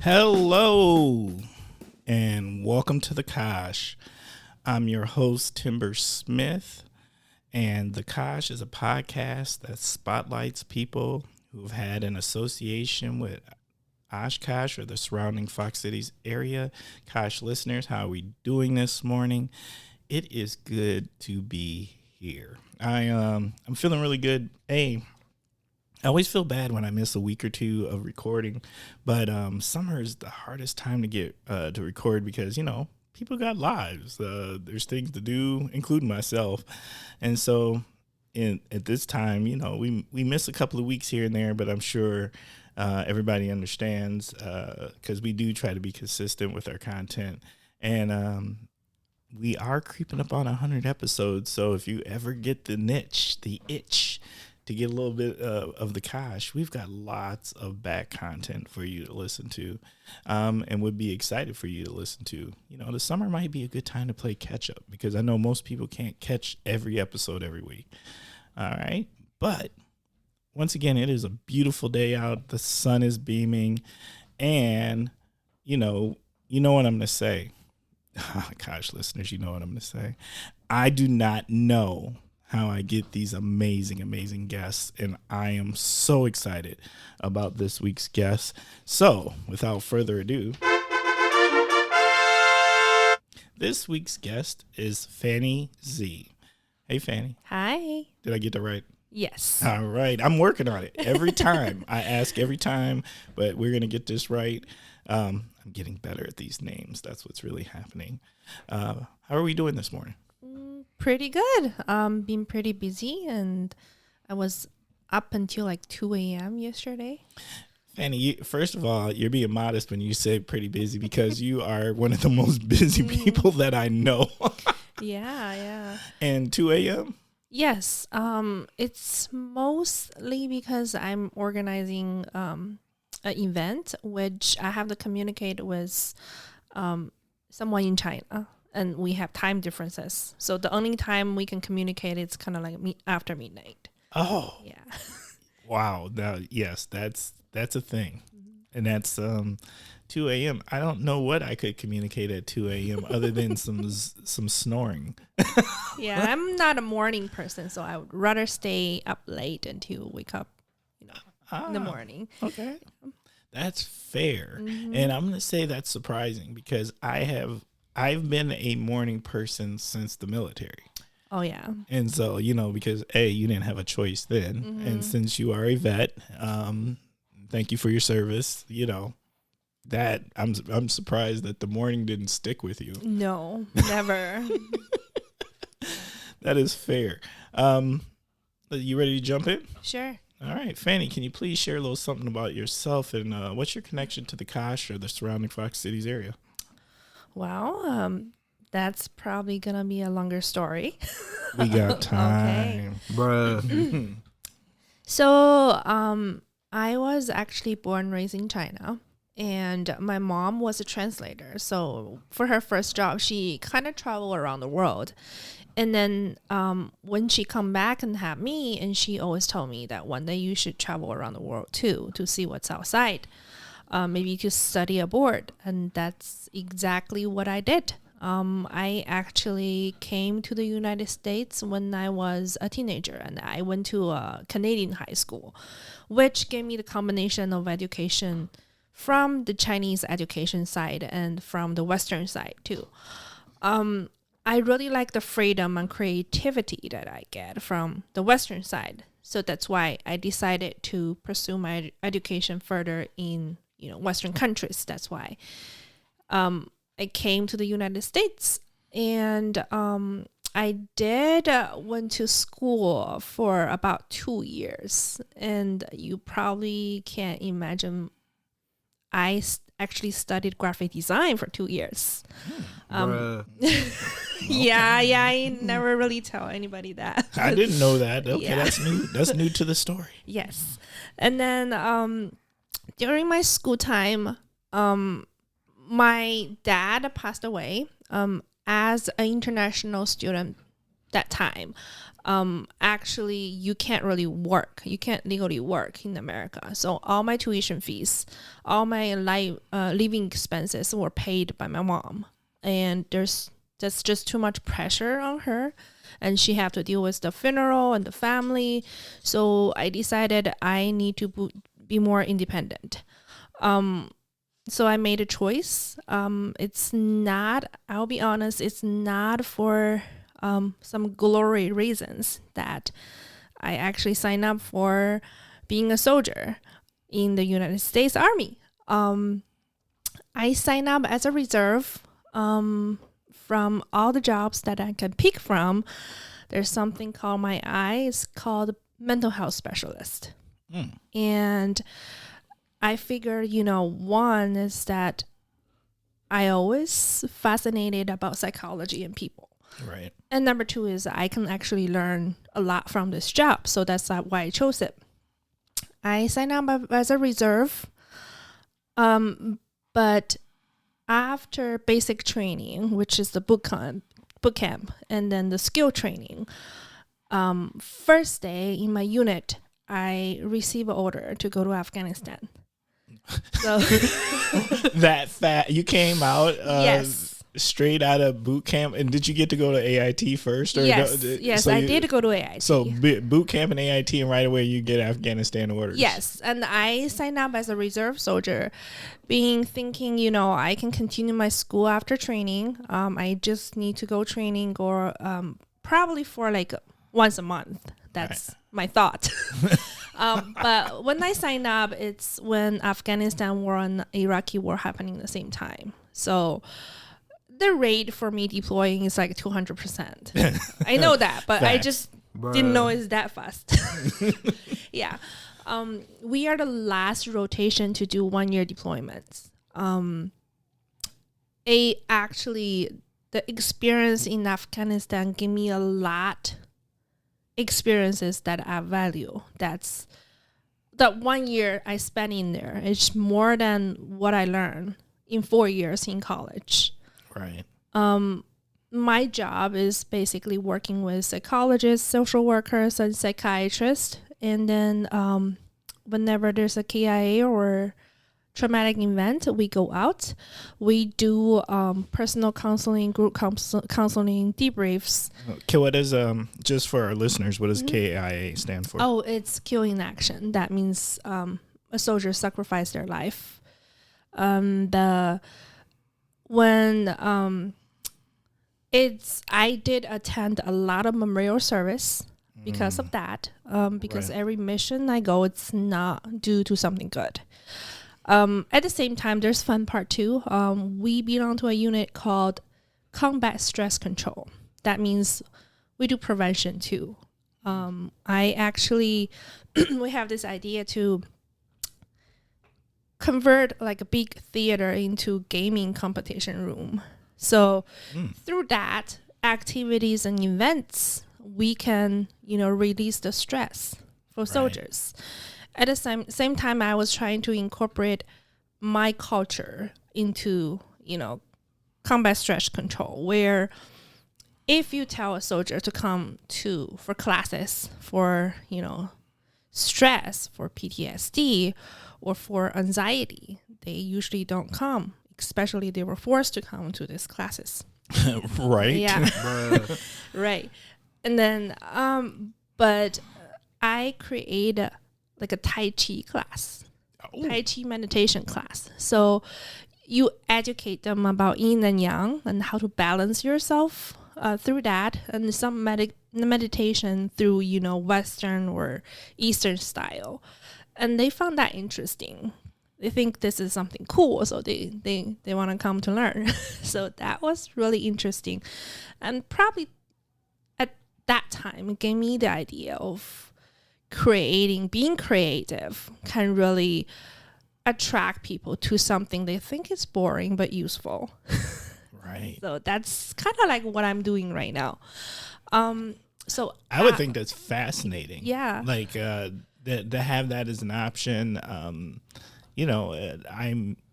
Hello, and welcome to The Kosh. I'm your host, Timber Smith, and The Kosh is a podcast that spotlights people who've had an association with Oshkosh or the surrounding Fox Cities area. Kosh listeners, how are we doing this morning? It is good to be here. I'm feeling really good. I always feel bad when I miss a week or two of recording, but summer is the hardest time to get to record because, you know, people got lives. There's things to do, including myself. And so at this time, you know, we miss a couple of weeks here and there, but I'm sure everybody understands because we do try to be consistent with our content. And we are creeping up on 100 episodes. So if you ever get the itch, to get a little bit of the Kosh, we've got lots of back content for you to listen to and would be excited for you to listen to. You know, the summer might be a good time to play catch up because I know most people can't catch every episode every week. All right. But once again, it is a beautiful day out. The sun is beaming and, you know what I'm going to say. Gosh, listeners, you know what I'm going to say. I do not know how I get these amazing guests, and I am so excited about this week's guest. So, without further ado, this week's guest is Fanni Xie. Hey, Fanni. Hi. Did I get that right? Yes. All right. I'm working on it every time. I ask every time, but we're going to get this right. I'm getting better at these names. That's what's really happening. How are we doing this morning? Pretty good. Been pretty busy, and I was up until like 2 a.m. yesterday. Fanni, first of all, you're being modest when you say pretty busy because you are one of the most busy people that I know. Yeah. And 2 a.m.? Yes. It's mostly because I'm organizing an event, which I have to communicate with someone in China. And we have time differences. So the only time we can communicate is kind of like after midnight. Oh. Yeah. Wow. Now, yes, that's a thing. Mm-hmm. And that's 2 a.m. I don't know what I could communicate at 2 a.m. other than some snoring. Yeah, I'm not a morning person, so I would rather stay up late until wake up, in the morning. Okay. That's fair. Mm-hmm. And I'm going to say that's surprising because I've been a morning person since the military. Oh, yeah. And so, because you didn't have a choice then. Mm-hmm. And since you are a vet, thank you for your service. That I'm surprised that the morning didn't stick with you. No, never. That is fair. You ready to jump in? Sure. All right, Fanni, can you please share a little something about yourself and what's your connection to the Kosh or the surrounding Fox Cities area? Well, that's probably going to be a longer story. We got time. Okay. Bruh. So, I was actually born and raised in China, and my mom was a translator. So for her first job, she kind of traveled around the world. And then when she come back and had me, and she always told me that one day you should travel around the world too, to see what's outside. Maybe to study abroad. And that's exactly what I did. I actually came to the United States when I was a teenager, and I went to a Canadian high school, which gave me the combination of education from the Chinese education side and from the Western side too. I really like the freedom and creativity that I get from the Western side. So that's why I decided to pursue my education further in Western countries. That's why I came to the United States, and I did went to school for about 2 years, and you probably can't imagine. I actually studied graphic design for 2 years. Yeah, I never really tell anybody that. I didn't know that. Okay, yeah. That's new. That's new to the story. Yes, and then during my school time, my dad passed away as an international student that time, actually you can't really work. You can't legally work in America. So all my tuition fees, all my living expenses were paid by my mom. And that's just too much pressure on her. And she had to deal with the funeral and the family. So I decided I need to be more independent. So I made a choice. It's not, I'll be honest, it's not for some glory reasons that I actually signed up for being a soldier in the United States Army. I signed up as a reserve. From all the jobs that I can pick from, there's something called my eye. It's called mental health specialist. And I figured, one is that I always fascinated about psychology and people. Right. And number two is I can actually learn a lot from this job. So that's why I chose it. I signed up as a reserve. But after basic training, which is the boot camp, and then the skill training, first day in my unit, I received an order to go to Afghanistan. So that fat, you came out yes. Straight out of boot camp, and did you get to go to AIT first? Or yes, so I did go to AIT. So boot camp and AIT, and right away you get Afghanistan orders. Yes, and I signed up as a reserve soldier, thinking, I can continue my school after training. I just need to go training or probably for like once a month. That's my thought. But when I signed up, it's when Afghanistan war and Iraqi war happening at the same time. So the rate for me deploying is like 200%. I know that, but I just didn't know it's that fast. Yeah. We are the last rotation to do 1 year deployments. Actually, the experience in Afghanistan gave me a lot experiences that I value. That's that 1 year I spent in there. It's more than what I learned in 4 years in college. Right. My job is basically working with psychologists, social workers, and psychiatrists. And then whenever there's a KIA or traumatic event, we go out. We do personal counseling, group counseling, debriefs. Okay, what is just for our listeners? What does KIA stand for? Oh, it's Kill in Action. That means a soldier sacrificed their life. I did attend a lot of memorial service because of that. Because every mission I go, it's not due to something good. At the same time, there's fun part too. We belong to a unit called Combat Stress Control. That means we do prevention too. I actually, we have this idea to convert like a big theater into gaming competition room. So through that activities and events, we can, release the stress for soldiers. At the same time, I was trying to incorporate my culture into, combat stress control, where if you tell a soldier to come for classes for, stress, for PTSD, or for anxiety, they usually don't come, especially they were forced to come to these classes. Right. Yeah. Right. And then, but I created like a Tai Chi class, Tai Chi meditation class. So you educate them about yin and yang and how to balance yourself through that, and some meditation through, Western or Eastern style. And they found that interesting. They think this is something cool, so they want to come to learn. So that was really interesting. And probably at that time, it gave me the idea of being creative can really attract people to something they think is boring but useful. Right. So that's kind of like what I'm doing right now. So I would think that's fascinating. Yeah. Like to have that as an option.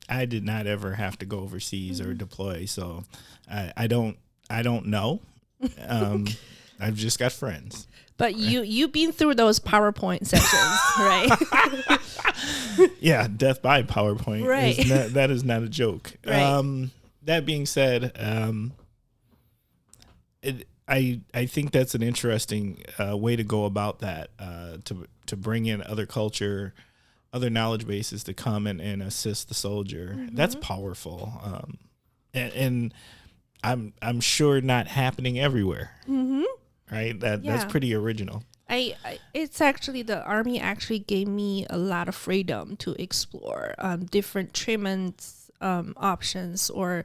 I did not ever have to go overseas or deploy, so I don't know. I've just got friends. But you've been through those PowerPoint sessions, right? Yeah, death by PowerPoint. Right. That is not a joke. Right. That being said, I think that's an interesting way to go about that, to bring in other culture, other knowledge bases to come and assist the soldier. Mm-hmm. That's powerful, and I'm sure not happening everywhere. Mm-hmm. Right, that's pretty original. It's actually the Army actually gave me a lot of freedom to explore different treatments options, or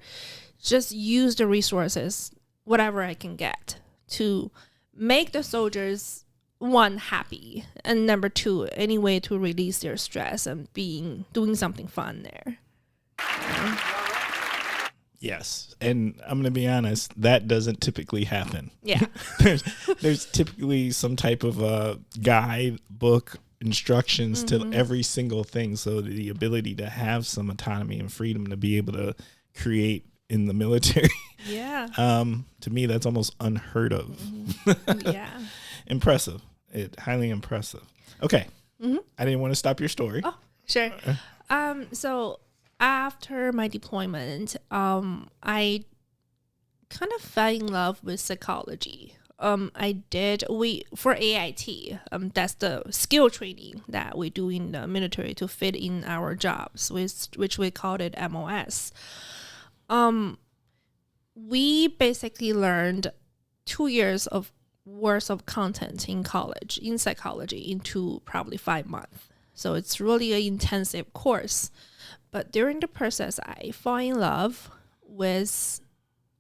just use the resources, whatever I can get, to make the soldiers, one, happy, and number two, any way to release their stress and doing something fun there. Yes, and I'm going to be honest, that doesn't typically happen. Yeah. there's typically some type of guide, book, instructions to every single thing, so the ability to have some autonomy and freedom to be able to create in the military. Yeah. To me, that's almost unheard of. Yeah. Impressive. Highly impressive. Okay. I didn't want to stop your story. Oh, sure. So after my deployment, I kind of fell in love with psychology. For AIT, that's the skill training that we do in the military to fit in our jobs, which we called it MOS. We basically learned 2 years of worth of content in college in psychology into probably 5 months. So it's really an intensive course. But during the process, I fall in love with,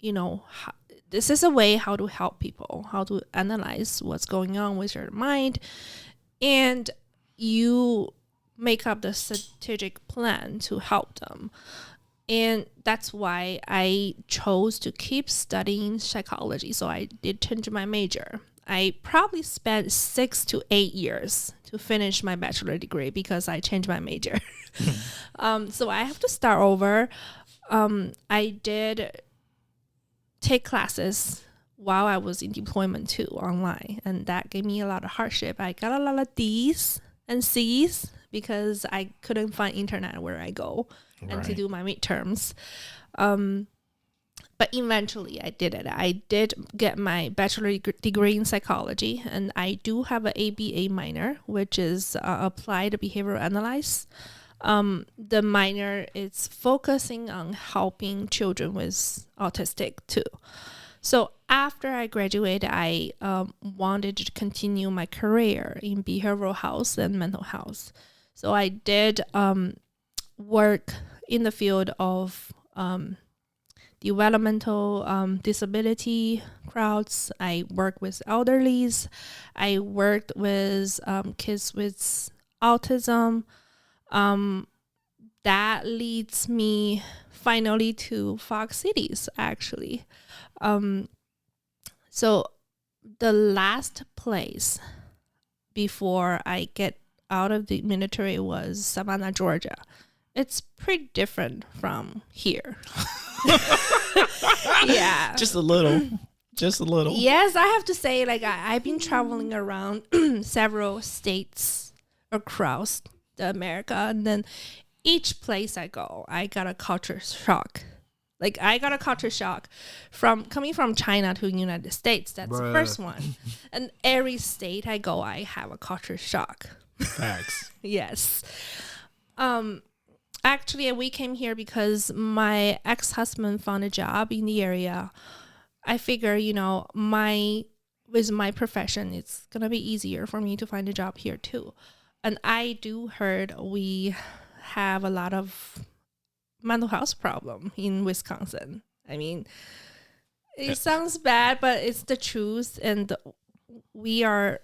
this is a way how to help people, how to analyze what's going on with your mind. And you make up the strategic plan to help them. And that's why I chose to keep studying psychology. So I did change my major. I probably spent 6 to 8 years to finish my bachelor degree because I changed my major. So I have to start over. I did take classes while I was in deployment too, online. And that gave me a lot of hardship. I got a lot of D's and C's because I couldn't find internet where I go and to do my midterms. But eventually I did it. I did get my bachelor degree in psychology, and I do have an ABA minor, which is applied behavioral analysis. The minor is focusing on helping children with autistic too. So after I graduated, I wanted to continue my career in behavioral health and mental health. So I did work in the field of developmental disability crowds. I work with elderlies. I worked with kids with autism. That leads me finally to Fox Cities, actually. So the last place before I get out of the military was Savannah, Georgia. It's pretty different from here. Yeah. Just a little. Yes, I have to say, I've been traveling around several states across the America, and then each place I go, I got a culture shock. I got a culture shock from coming from China to the United States. That's the first one. And every state I go, I have a culture shock. Facts. Yes. Actually, we came here because my ex-husband found a job in the area. I figure, with my profession, it's going to be easier for me to find a job here too. And I do heard we have a lot of mental health problem in Wisconsin. I mean, it sounds bad, but it's the truth. And while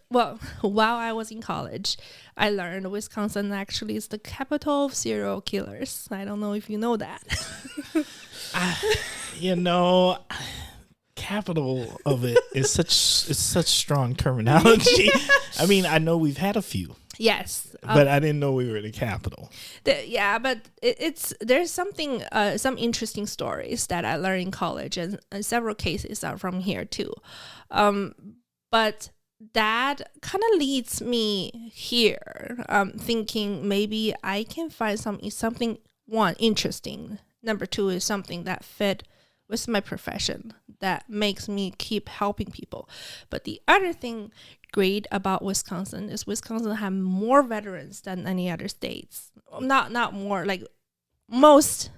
I was in college, I learned Wisconsin actually is the capital of serial killers. I don't know if you know that. Capital of it is such strong terminology. I mean, I know we've had a few. Yes, but I didn't know we were the capital. But there's something some interesting stories that I learned in college, and several cases are from here too. But that kind of leads me here, thinking maybe I can find something, one, interesting. Number two is something that fit with my profession that makes me keep helping people. But the other thing great about Wisconsin is Wisconsin have more veterans than any other states. Not more, like most,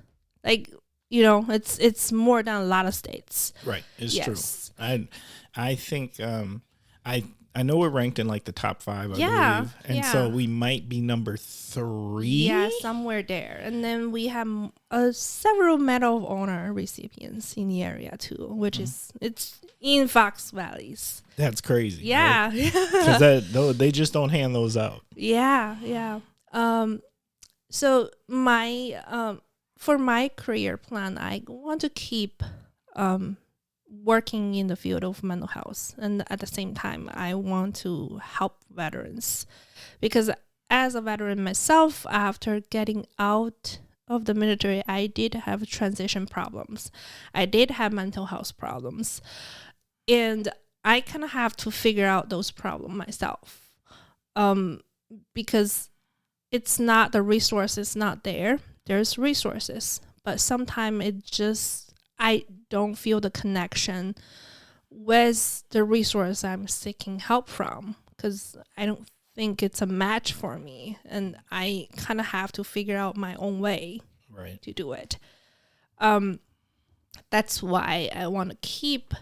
like, you know, it's more than a lot of states. Right. It's yes. true. I think I know we're ranked in like the top 5, I believe. And so we might be number 3. Yeah, somewhere there. And then we have several Medal of Honor recipients in the area too, which is, it's in Fox Valleys. That's crazy. Yeah. Because they just don't hand those out. Yeah. So for my career plan, I want to keep working in the field of mental health, and at the same time I want to help veterans, because as a veteran myself, after getting out of the military, I did have transition problems. I did have mental health problems, and I kind of have to figure out those problems myself, because it's not, the resources not there. There's resources, but sometimes it just, I don't feel the connection with the resource I'm seeking help from, because I don't think it's a match for me, and I kind of have to figure out my own way to do it. That's why I want to keep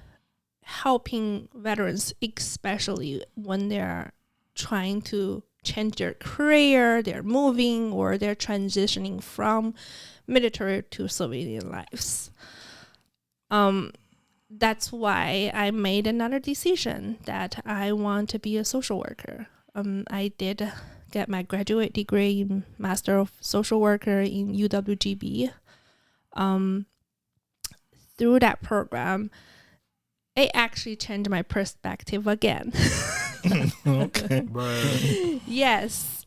helping veterans, especially when they're trying to change their career, they're moving, or they're transitioning from military to civilian lives. That's why I made another decision that I want to be a social worker. I did get my graduate degree in Master of Social Worker in UWGB. Through that program, it actually changed my perspective again. Okay. Yes.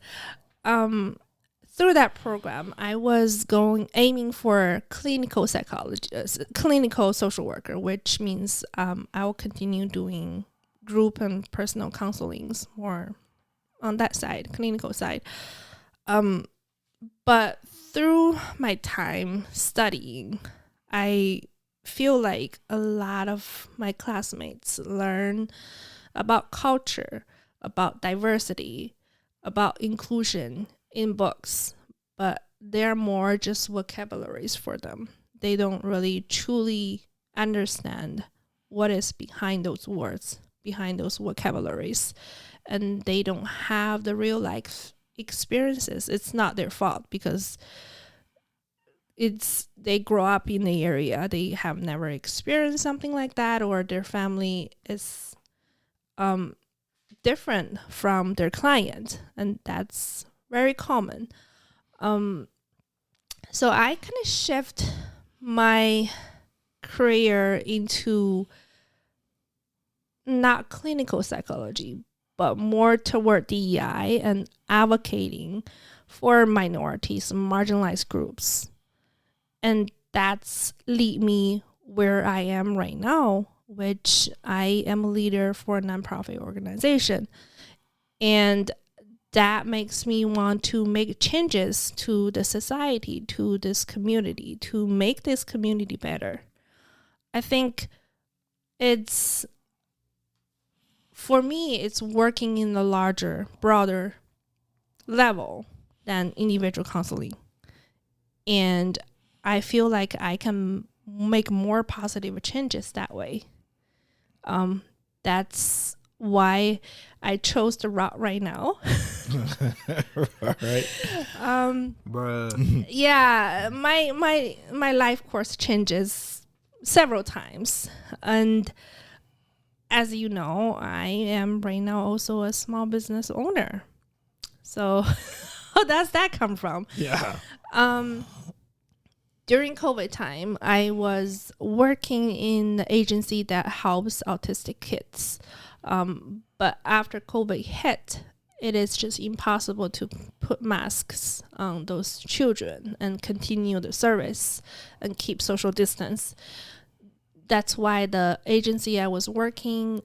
Through that program, I was aiming for clinical psychologist, clinical social worker, which means I will continue doing group and personal counselings more on that side, clinical side. But through my time studying, I feel like a lot of my classmates learn about culture, about diversity, about inclusion in books, but they're more just vocabularies for them. They don't really truly understand what is behind those words, behind those vocabularies, and they don't have the real life experiences. It's not their fault, because they grow up in the area, they have never experienced something like that, or their family is different from their client, and that's very common. So I kind of shift my career into not clinical psychology, but more toward DEI and advocating for minorities and marginalized groups. And that's lead me where I am right now, which I am a leader for a nonprofit organization. And that makes me want to make changes to the society, to this community, to make this community better. I think for me, it's working in a larger, broader level than individual counseling. And I feel like I can make more positive changes that way. That's why I chose the route right now. Right. Bruh. Yeah, my life course changes several times, and as you know, I am right now also a small business owner. So how does that come from? Yeah. During COVID time, I was working in the agency that helps autistic kids. But after COVID hit, it is just impossible to put masks on those children and continue the service and keep social distance. That's why the agency I was working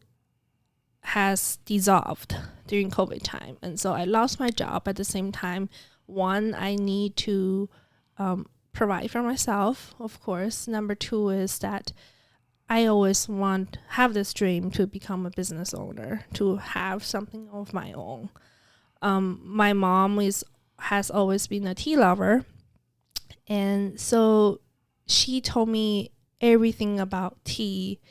has dissolved during COVID time. And so I lost my job. At the same time, one, I need to provide for myself, of course. Number two is that I always have this dream to become a business owner, to have something of my own. My mom has always been a tea lover. And so she told me everything about tea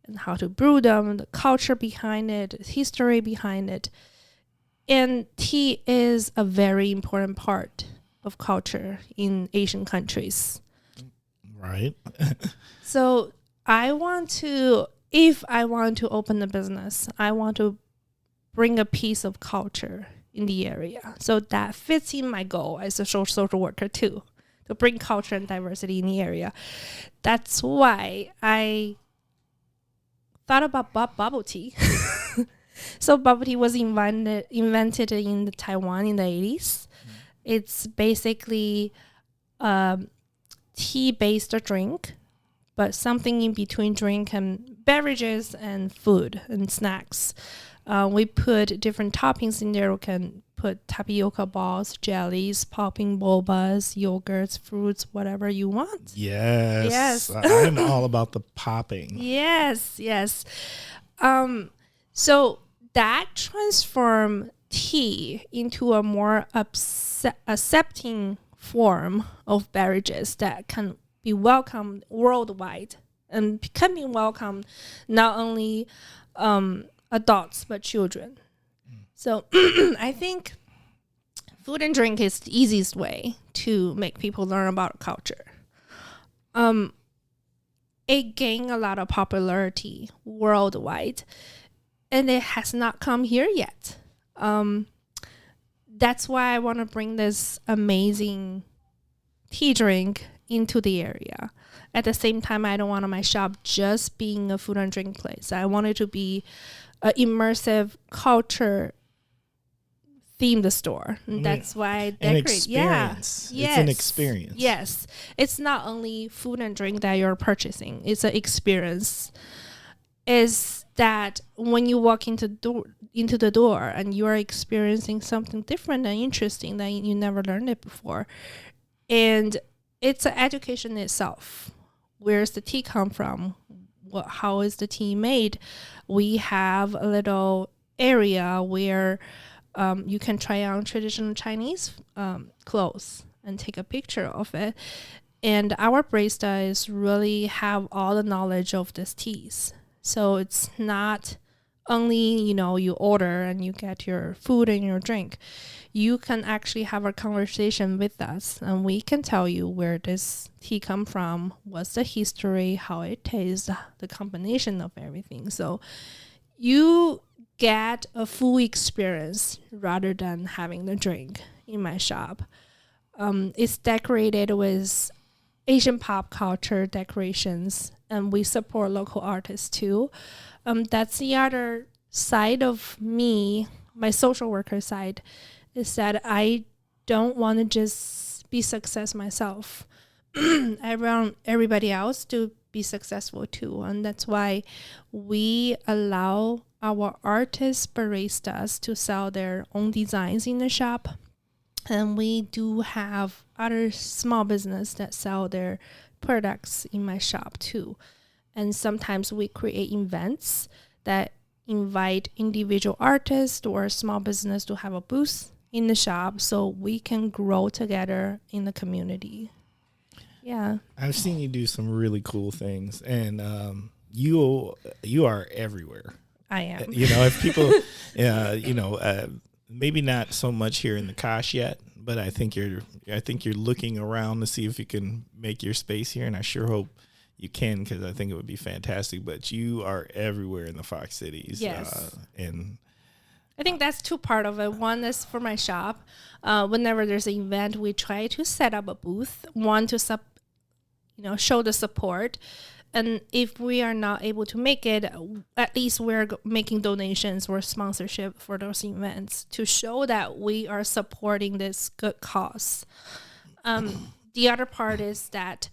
and how to brew them, the culture behind it, the history behind it. And tea is a very important part of culture in Asian countries. Right. So if I want to open a business, I want to bring a piece of culture in the area. So that fits in my goal as a social worker too, to bring culture and diversity in the area. That's why I thought about bubble tea. So bubble tea was invented in Taiwan in the 80s. It's basically tea-based drink, but something in between drink and beverages and food and snacks. We put different toppings in there. We can put tapioca balls, jellies, popping bobas, yogurts, fruits, whatever you want. Yes. I'm all about the popping. Yes. So that transformed tea into a more accepting form of beverages that can be welcomed worldwide and can be welcomed not only adults but children. So I think food and drink is the easiest way to make people learn about culture. It gained a lot of popularity worldwide, and it has not come here yet. That's why I want to bring this amazing tea drink into the area. At the same time, I don't want my shop just being a food and drink place. I want it to be an immersive culture themed store. And that's why I decorate. An experience. Yeah. Yes. It's an experience. Yes. It's not only food and drink that you're purchasing. It's an experience. Is that when you walk into the door and you are experiencing something different and interesting that you never learned it before. And it's an education itself. Where's the tea come from? How is the tea made? We have a little area where you can try on traditional Chinese clothes and take a picture of it. And our baristas really have all the knowledge of these teas. So it's not only, you order and you get your food and your drink. You can actually have a conversation with us and we can tell you where this tea come from, what's the history, how it tastes, the combination of everything. So you get a full experience rather than having the drink in my shop. It's decorated with Asian pop culture decorations, and we support local artists too. That's the other side of me, my social worker side, is that I don't want to just be success myself. I want everybody else to be successful too. And that's why we allow our artists, baristas to sell their own designs in the shop. And we do have other small business that sell their products in my shop too. And sometimes we create events that invite individual artists or small business to have a booth in the shop so we can grow together in the community. Yeah. I've seen you do some really cool things, and you are everywhere. I am. If people, maybe not so much here in the Kosh yet, but I think you're looking around to see if you can make your space here, and I sure hope you can, because I think it would be fantastic. But you are everywhere in the Fox Cities. Yes. And I think that's two part of it. One is for my shop. Whenever there's an event, we try to set up a booth. One to show the support. And if we are not able to make it, at least we're making donations or sponsorship for those events to show that we are supporting this good cause. The other part is that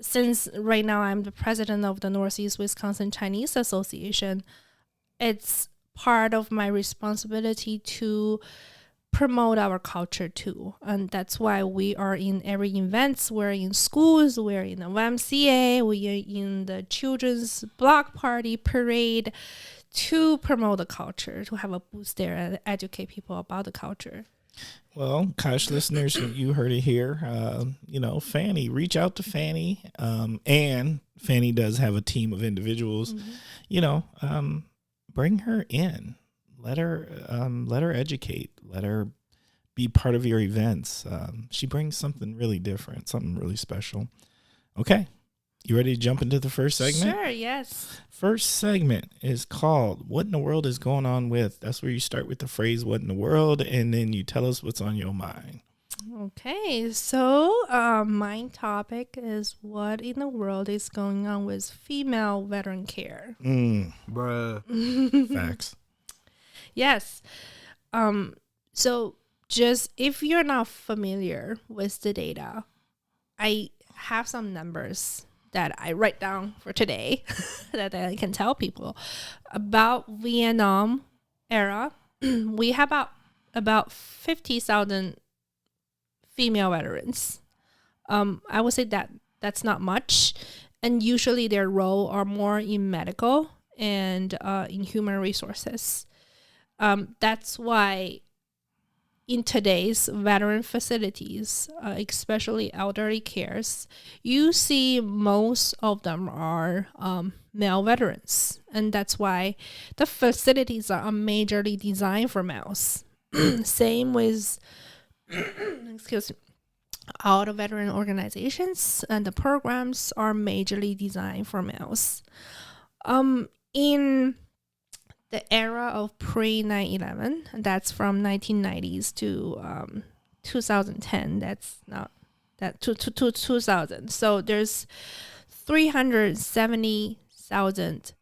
since right now I'm the president of the Northeast Wisconsin Chinese Association, it's part of my responsibility to promote our culture too. And that's why we are in every events. We're in schools, we're in the YMCA, we are in the children's block party parade to promote the culture, to have a boost there and educate people about the culture. Well, Kosh listeners, you heard it here. Fanni, reach out to Fanni. And Fanni does have a team of individuals. Bring her in. Let her educate. Let her be part of your events. She brings something really different, something really special. Okay. You ready to jump into the first segment? Sure, yes. First segment is called What in the World is Going On With? That's where you start with the phrase what in the world, and then you tell us what's on your mind. Okay, so my topic is what in the world is going on with female veteran care. Bruh. Facts. Yes. So just if you're not familiar with the data, I have some numbers that I write down for today that I can tell people about Vietnam era. We have about 50,000 female veterans. I would say that's not much, and usually their role are more in medical and in human resources. That's why in today's veteran facilities, especially elderly cares, you see most of them are male veterans. And that's why the facilities are majorly designed for males. Same with, all the veteran organizations and the programs are majorly designed for males. In the era of pre-9/11, that's from 1990s to 2010. That's not that to 2000. So there's 370,000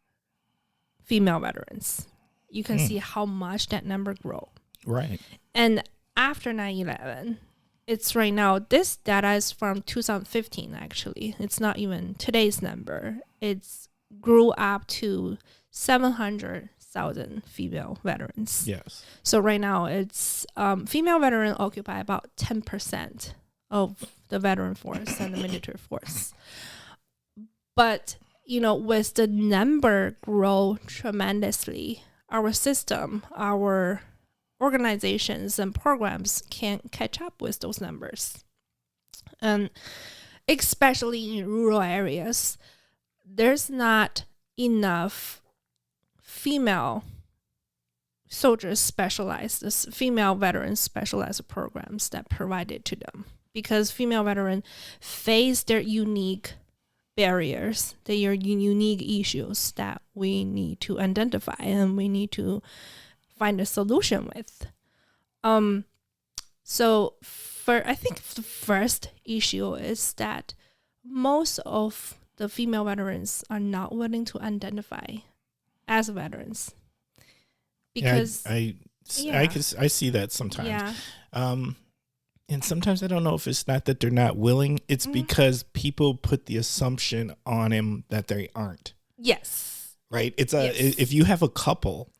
female veterans. You can see how much that number grow. Right. And after 9/11, it's right now. This data is from 2015. Actually, it's not even today's number. It's grew up to 700,000 female veterans. Yes. So right now it's female veterans occupy about 10% of the veteran force and the military force. But, with the number grow tremendously, our system, our organizations and programs can't catch up with those numbers. And especially in rural areas, there's not enough female soldiers specialized, female veterans specialized programs that provided to them, because female veterans face their unique barriers, their unique issues that we need to identify and we need to find a solution with. So I think the first issue is that most of the female veterans are not willing to identify as veterans, because I see that sometimes. Yeah. And sometimes I don't know if it's not that they're not willing. It's because people put the assumption on him that they aren't. Yes. Right. If you have a couple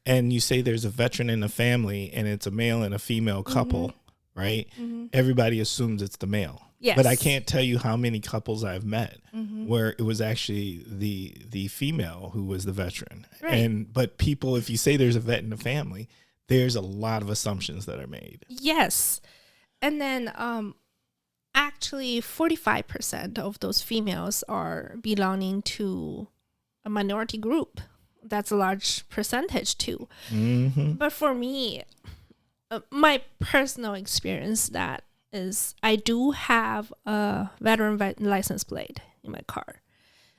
and you say there's a veteran in the family and it's a male and a female couple, right? Everybody assumes it's the male. Yes. But I can't tell you how many couples I've met where it was actually the female who was the veteran. Right. But people, if you say there's a vet in the family, there's a lot of assumptions that are made. Yes. And then actually 45% of those females are belonging to a minority group. That's a large percentage too. But for me, my personal experience that is I do have a veteran license plate in my car.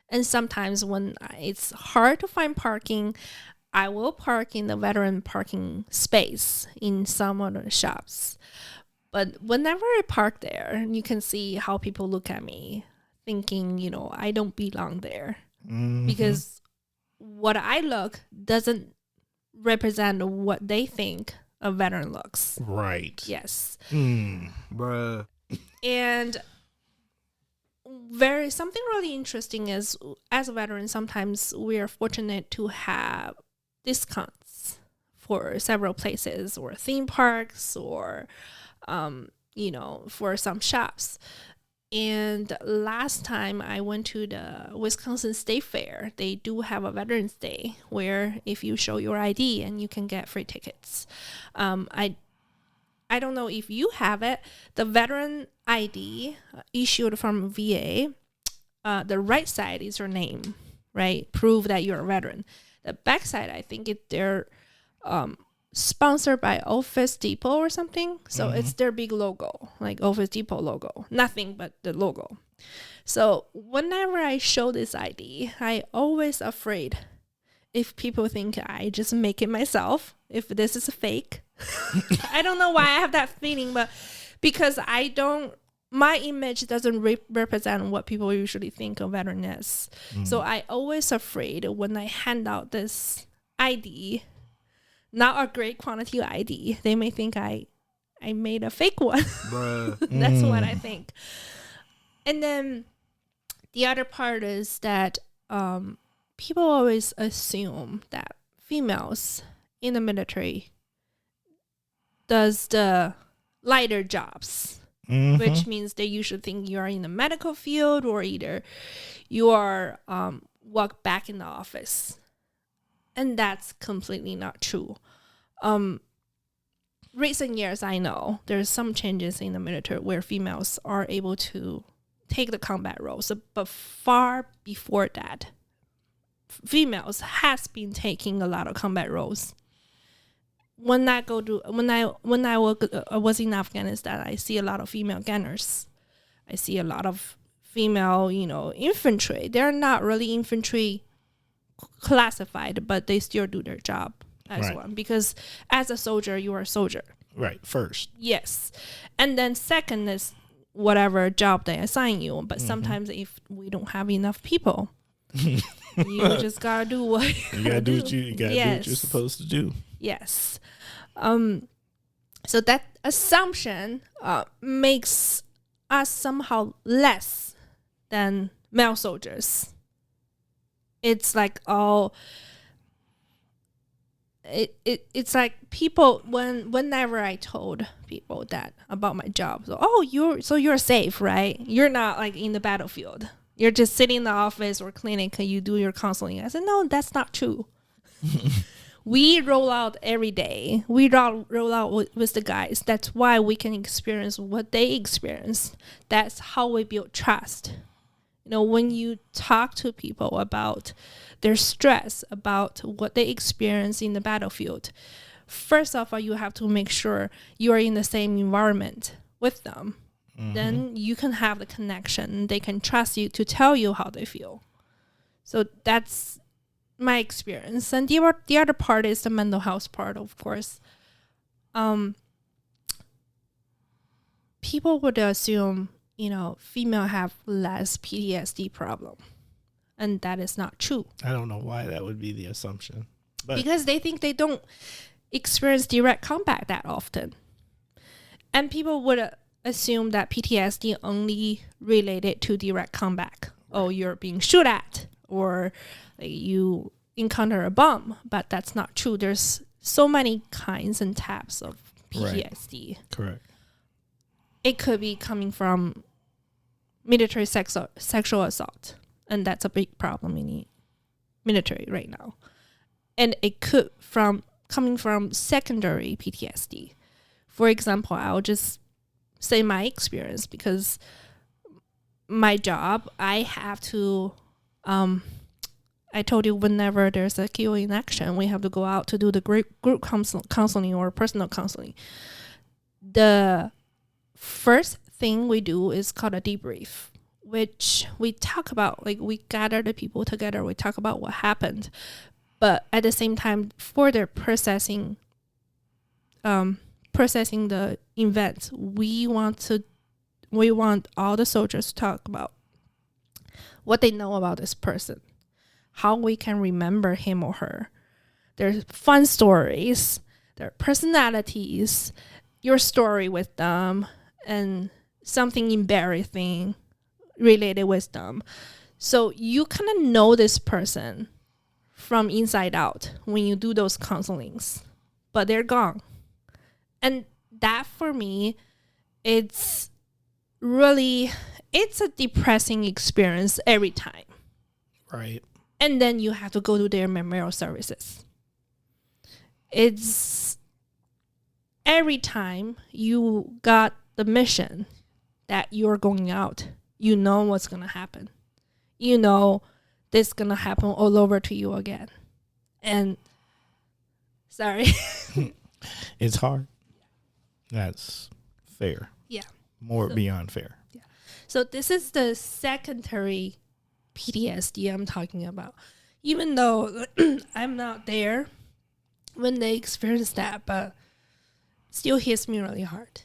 And sometimes when it's hard to find parking, I will park in the veteran parking space in some of the shops. But whenever I park there, you can see how people look at me thinking, I don't belong there. Because what I look doesn't represent what they think a veteran looks. Right. Yes. Bruh. And something really interesting is, as a veteran, sometimes we are fortunate to have discounts for several places or theme parks or, for some shops. And last time I went to the Wisconsin State Fair, they do have a Veterans Day where if you show your ID and you can get free tickets. I don't know if you have it. The veteran ID issued from VA, the right side is your name, right? Prove that you're a veteran. The back side, I think they're sponsored by Office Depot or something. So it's their big logo, like Office Depot logo. Nothing but the logo. So whenever I show this ID, I always afraid if people think I just make it myself, if this is a fake. I don't know why I have that feeling, but because my image doesn't represent what people usually think of veteran is. So I always afraid when I hand out this ID, not a great quantity ID, they may think I made a fake one. That's what I think. And then the other part is that people always assume that females in the military does the lighter jobs, which means they usually think you are in the medical field or either you are work back in the office. And that's completely not true. Recent years, I know there's some changes in the military where females are able to take the combat roles, but far before that, females has been taking a lot of combat roles. When I was in Afghanistan, I see a lot of female gunners. I see a lot of female, infantry. They're not really infantry classified, but they still do their job as well. Because as a soldier, you are a soldier. Right, first. Yes. And then second is whatever job they assign you. But sometimes if we don't have enough people, you just gotta do what you gotta do. You gotta do what you're supposed to do. Yes. So that assumption makes us somehow less than male soldiers. It's like it's like people whenever I told people that about my job, so you're safe, right? You're not like in the battlefield. You're just sitting in the office or clinic and you do your counseling. I said, no, that's not true. We roll out every day. We roll out with the guys. That's why we can experience what they experience. That's how we build trust. When you talk to people about their stress, about what they experience in the battlefield, first of all, you have to make sure you are in the same environment with them. Then you can have the connection. They can trust you to tell you how they feel. So that's my experience. And the other part is the mental health part, of course. People would assume, female have less PTSD problem. And that is not true. I don't know why that would be the assumption. But because they think they don't experience direct combat that often. And people would assume that PTSD only related to direct combat. Oh, you're being shot at, or you encounter a bomb, but that's not true. There's so many kinds and types of PTSD. Right. Correct. It could be coming from military sexual assault, and that's a big problem in the military right now. And it could coming from secondary PTSD. For example, I'll just say my experience, because my job, I have to I told you whenever there's a kill in action, we have to go out to do the group counseling or personal counseling. The first thing we do is called a debrief, which we talk about, we gather the people together, we talk about what happened, but at the same time, further processing the events, we want all the soldiers to talk about what they know about this person, how we can remember him or her, their fun stories, their personalities, your story with them, and something embarrassing related with them. So you kind of know this person from inside out when you do those counselings, but they're gone. And that for me, it's a depressing experience every time. Right. And then you have to go to their memorial services. It's every time you got the mission that you're going out, you know what's going to happen. You know this is going to happen all over to you again. And sorry. It's hard. That's fair. Yeah. More beyond fair. Yeah. So this is the secondary PTSD I'm talking about. Even though I'm not there when they experience that, but still hits me really hard.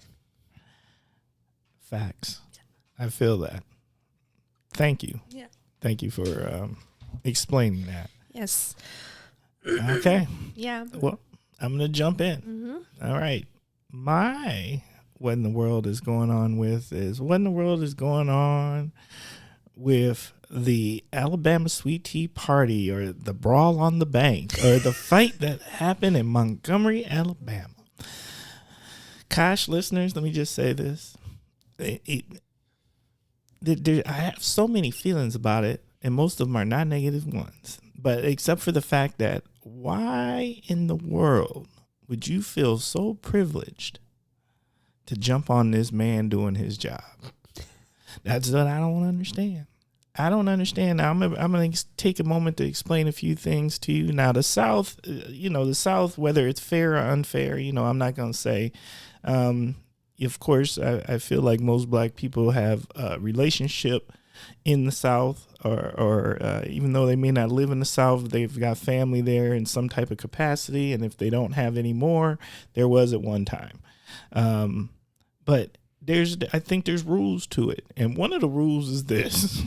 Facts. I feel that. Thank you. Yeah. Thank you for explaining that. Yes. Okay. Yeah. Well, I'm going to jump in. Mm-hmm. All right. What in the world is going on with is what in the world is going on with the Alabama Sweet Tea Party or the brawl on the bank or the fight that happened in Montgomery, Alabama. Gosh, listeners, let me just say this. I have so many feelings about it, and most of them are not negative ones. But except for the fact that why in the world would you feel so privileged to jump on this man doing his job? That's what I don't understand. I don't understand. Now, I'm going to take a moment to explain a few things to you. Now, the South, whether it's fair or unfair, I'm not going to say. Of course, I feel like most black people have a relationship in the South, or even though they may not live in the South, they've got family there in some type of capacity. And if they don't have any more, there was at one time. But I think there's rules to it. And one of the rules is this.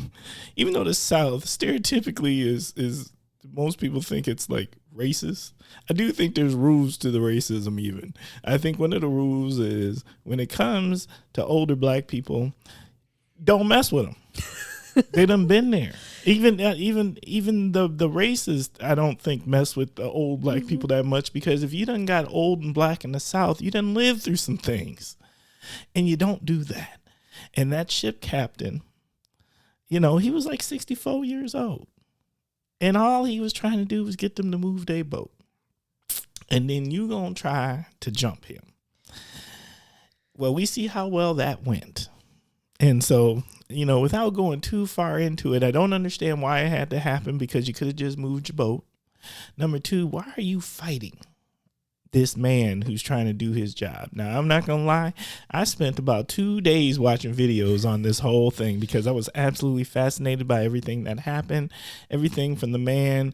Even though the South stereotypically is most people think it's like racist, I do think there's rules to the racism even. I think one of the rules is when it comes to older black people, don't mess with them. They done been there. Even the racists, I don't think mess with the old black people that much, because if you done got old and black in the South, you done lived through some things. And you don't do that. And that ship captain, he was like 64 years old. And all he was trying to do was get them to move their boat. And then you going to try to jump him. Well, we see how well that went. And so, without going too far into it, I don't understand why it had to happen, because you could have just moved your boat. Number two, why are you fighting this man who's trying to do his job? Now, I'm not going to lie. I spent about 2 days watching videos on this whole thing because I was absolutely fascinated by everything that happened. Everything from the man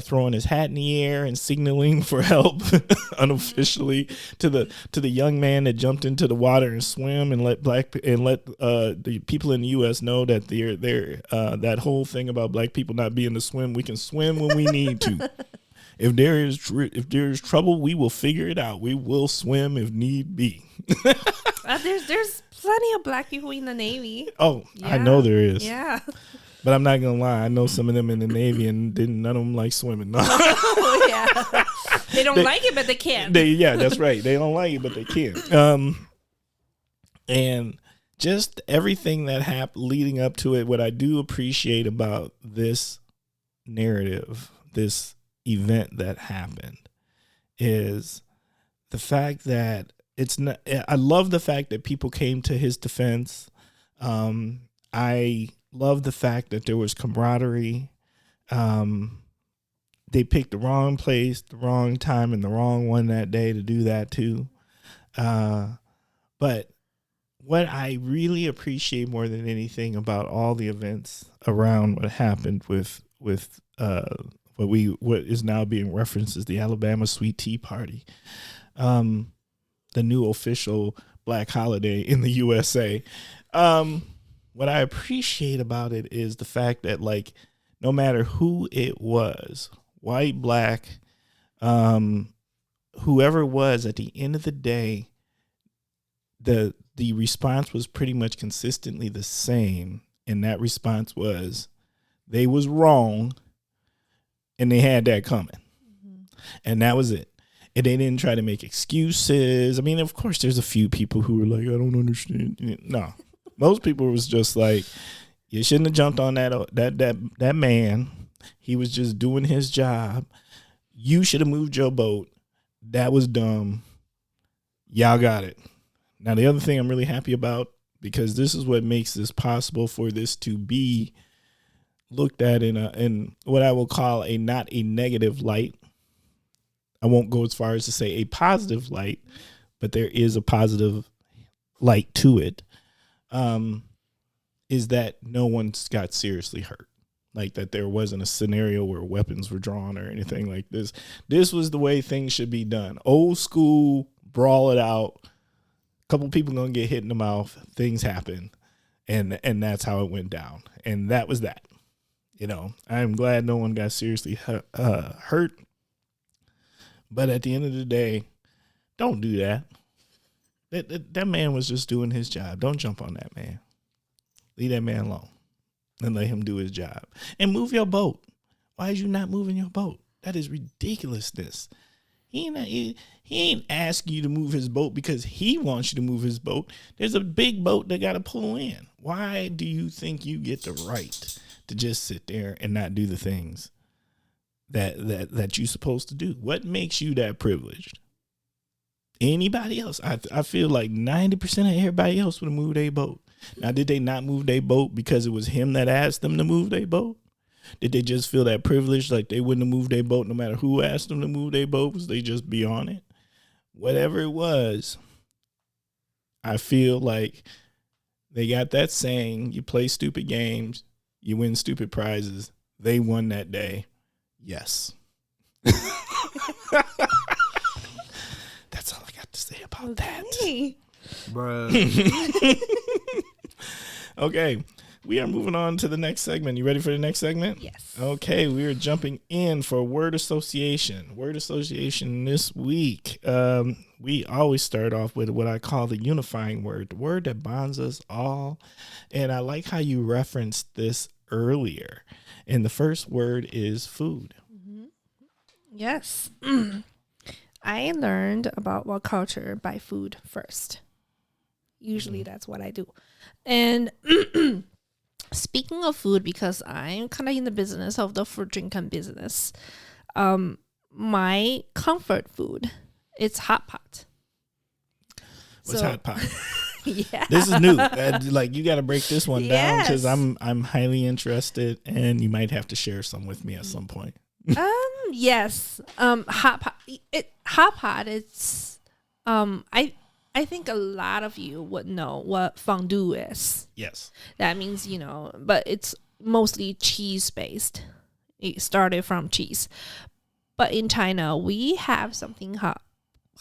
throwing his hat in the air and signaling for help unofficially to the young man that jumped into the water and swim and let the people in the U.S. know that they're that whole thing about black people not being able to swim. We can swim when we need to. If there is trouble, we will figure it out. We will swim if need be. There's plenty of black people in the Navy. Oh, yeah. I know there is. Yeah. But I'm not gonna lie. I know some of them in the Navy, and none of them like swimming. Oh, yeah. They don't like it, but they can. Yeah, that's right. They don't like it, but they can. And just everything that happened leading up to it, what I do appreciate about this narrative, this event that happened, is the fact that I love the fact that people came to his defense. I love the fact that there was camaraderie. They picked the wrong place, the wrong time, and the wrong one that day to do that too. But what I really appreciate more than anything about all the events around what happened with what is now being referenced as the Alabama Sweet Tea Party, the new official black holiday in the USA. What I appreciate about it is the fact that, like, no matter who it was, white, black, whoever it was, at the end of the day, the response was pretty much consistently the same. And that response was, they was wrong. And they had that coming. And that was it. And they didn't try to make excuses. I mean, of course, there's a few people who were like, I don't understand. No. Most people was just like, you shouldn't have jumped on that man. He was just doing his job. You should have moved your boat. That was dumb. Y'all got it. Now, the other thing I'm really happy about, because this is what makes this possible for this to be looked at in what I will call not a negative light. I won't go as far as to say a positive light, but there is a positive light to it. Is that no one's got seriously hurt. Like that there wasn't a scenario where weapons were drawn or anything like this. This was the way things should be done. Old school, brawl it out. A couple people going to get hit in the mouth. Things happen. And that's how it went down. And that was that. You know, I'm glad no one got seriously hurt. But at the end of the day, don't do that. That man was just doing his job. Don't jump on that man. Leave that man alone and let him do his job. And move your boat. Why is you not moving your boat? That is ridiculousness. He ain't asking you to move his boat because he wants you to move his boat. There's a big boat that got to pull in. Why do you think you get the right to just sit there and not do the things that you're supposed to do? What makes you that privileged? Anybody else? I feel like 90% of everybody else would have moved their boat. Now, did they not move their boat because it was him that asked them to move their boat? Did they just feel that privilege, like they wouldn't have moved their boat no matter who asked them to move their boat? Was they just be on it? Whatever it was, I feel like they got that saying, you play stupid games, you win stupid prizes. They won that day. Yes. That's all I got to say about that. Bruh. Okay, we are moving on to the next segment. You ready for the next segment? Yes. Okay, we are jumping in for word association. Word association this week. We always start off with what I call the unifying word, the word that bonds us all. And I like how you referenced this earlier. And the first word is food. Mm-hmm. Yes. I learned about what culture by food first. Usually that's what I do. And speaking of food, because I'm kind of in the business of the food drinking business, my comfort food, it's hot pot. What's hot pot? Yeah. This is new. Like you got to break this one down because I'm highly interested, and you might have to share some with me at some point. Yes. Hot pot. Hot pot. It's I think a lot of you would know what fondue is. Yes. That means, but it's mostly cheese based. It started from cheese. But in China, we have something hot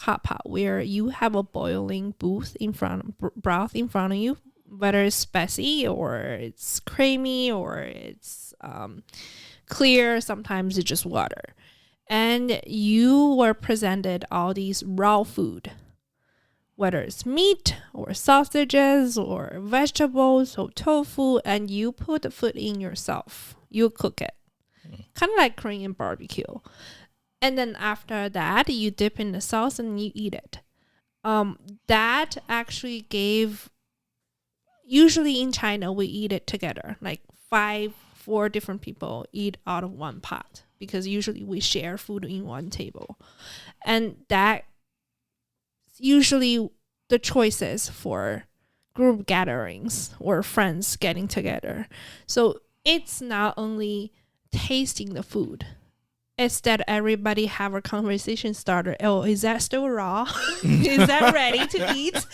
pot where you have a boiling broth in front of you, whether it's spicy or it's creamy or it's clear. Sometimes it's just water. And you were presented all these raw food, whether it's meat or sausages or vegetables or tofu, and you put the food in yourself. You cook it. Kind of like Korean barbecue. And then after that, you dip in the sauce and you eat it. That actually usually in China, we eat it together. Like 4 different people eat out of one pot because usually we share food in one table. And that usually the choices for group gatherings or friends getting together. So it's not only tasting the food, it's that everybody have a conversation starter. Oh, is that still raw? Is that ready to eat?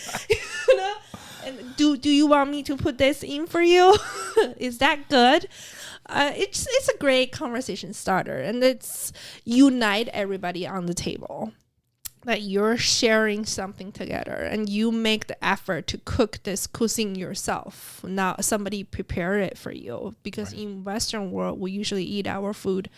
And do you want me to put this in for you? Is that good? It's a great conversation starter, and it's unite everybody on the table. That you're sharing something together, and you make the effort to cook this cuisine yourself. Not somebody prepare it for you, because in Western world we usually eat our food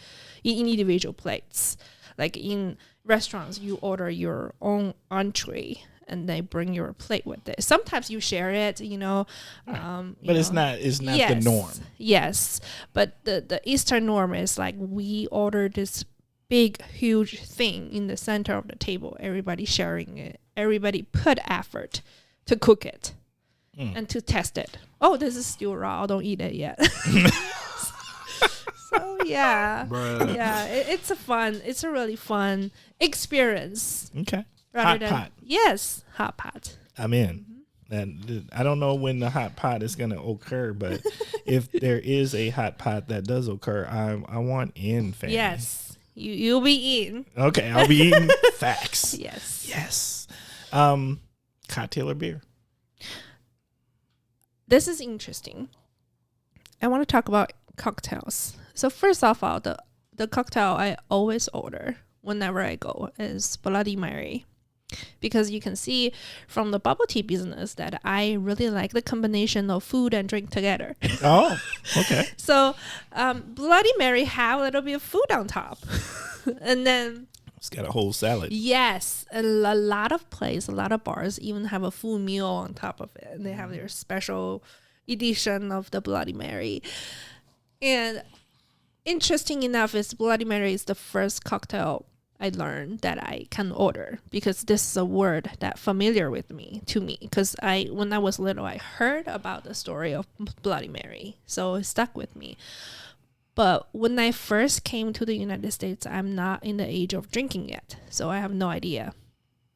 in individual plates. Like in restaurants, you order your own entree, and they bring your plate with it. Sometimes you share it, you know. But it's not the norm. Yes, but the Eastern norm is like we order this big, huge thing in the center of the table. Everybody sharing it. Everybody put effort to cook it and to test it. Oh, this is still raw. Don't eat it yet. So yeah, it's a really fun experience. Okay. Hot pot. Yes, hot pot. I'm in. And I don't know when the hot pot is going to occur, but if there is a hot pot that does occur, I want in, Fanni. Yes, you'll be eating. Okay, I'll be eating. Facts. Yes. Cocktail or beer? This is interesting. I want to talk about cocktails. So first off, the cocktail I always order whenever I go is Bloody Mary, because you can see from the bubble tea business that I really like the combination of food and drink together. Oh, okay. So Bloody Mary have a little bit of food on top. And then it's got a whole salad. Yes. A lot of bars even have a full meal on top of it. And they have their special edition of the Bloody Mary. And interesting enough is Bloody Mary is the first cocktail I learned that I can order, because this is a word that familiar to me because when I was little I heard about the story of Bloody Mary, so it stuck with me. But when I first came to the United States, I'm not in the age of drinking yet, so I have no idea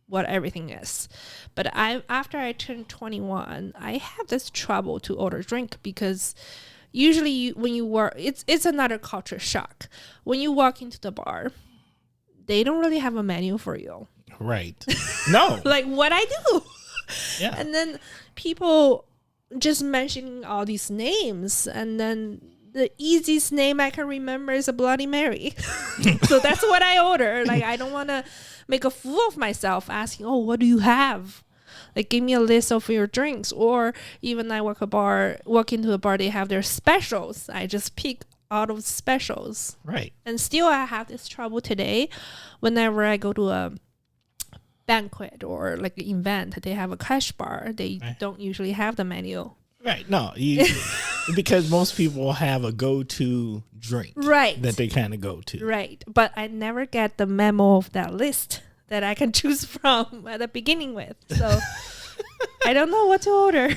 what everything is. But after I turned 21, I have this trouble to order drink, because usually when you work, it's another culture shock. When you walk into the bar, they don't really have a menu for you. Right. No. Like what I do. Yeah. And then people just mentioning all these names, and then the easiest name I can remember is a Bloody Mary. So that's what I order. Like, I don't want to make a fool of myself asking, oh, what do you have? Like, give me a list of your drinks. Or even I walk into a bar, they have their specials. I just pick out of specials. Right. And still I have this trouble today. Whenever I go to a banquet or like an event, they have a cash bar. They don't usually have the menu. Right. No, because most people have a go-to drink. Right. That they kind of go to. Right. But I never get the memo of that list that I can choose from at the beginning with. So I don't know what to order.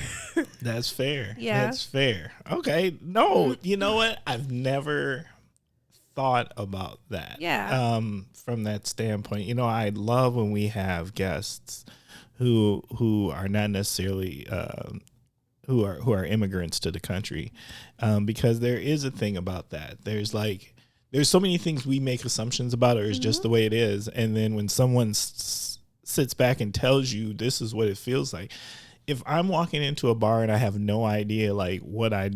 That's fair. Yeah. That's fair. Okay. No, you know what? I've never thought about that. Yeah. From that standpoint, I love when we have guests who are not necessarily who are immigrants to the country, because there is a thing about that. There's so many things we make assumptions about, or it's just the way it is. And then when someone sits back and tells you this is what it feels like, if I'm walking into a bar and I have no idea like what I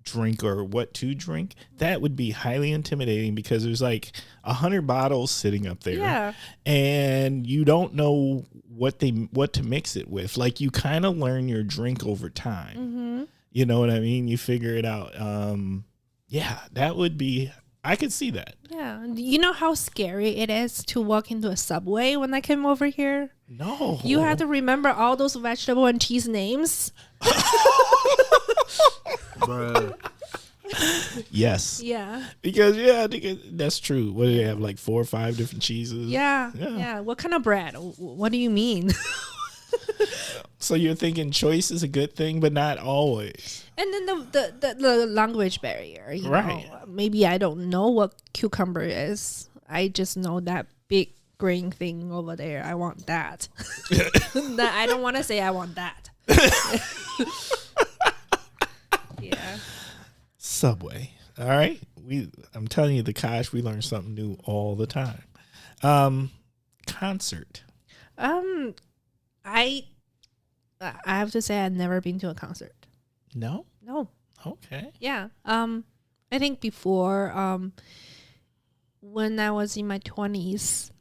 drink or what to drink, that would be highly intimidating, because there's like 100 bottles sitting up there, and you don't know what to mix it with. Like, you kind of learn your drink over time. You know what I mean? You figure it out. That would be, I could see that. Yeah. You know how scary it is to walk into a Subway when I came over here? No. You have to remember all those vegetable and cheese names. Bruh. Yes. Yeah. Because I think that's true. What do they have, like 4 or 5 different cheeses? Yeah. What kind of bread? What do you mean? So you're thinking choice is a good thing, but not always. And then the language barrier. You right. know, maybe I don't know what cucumber is. I just know that big green thing over there. I want that. I don't want to say I want that. Yeah. Subway. All right. I'm telling you, the Kosh, we learn something new all the time. Concert. I have to say I've never been to a concert. No? No. Okay. Yeah. I think before, when I was in my 20s,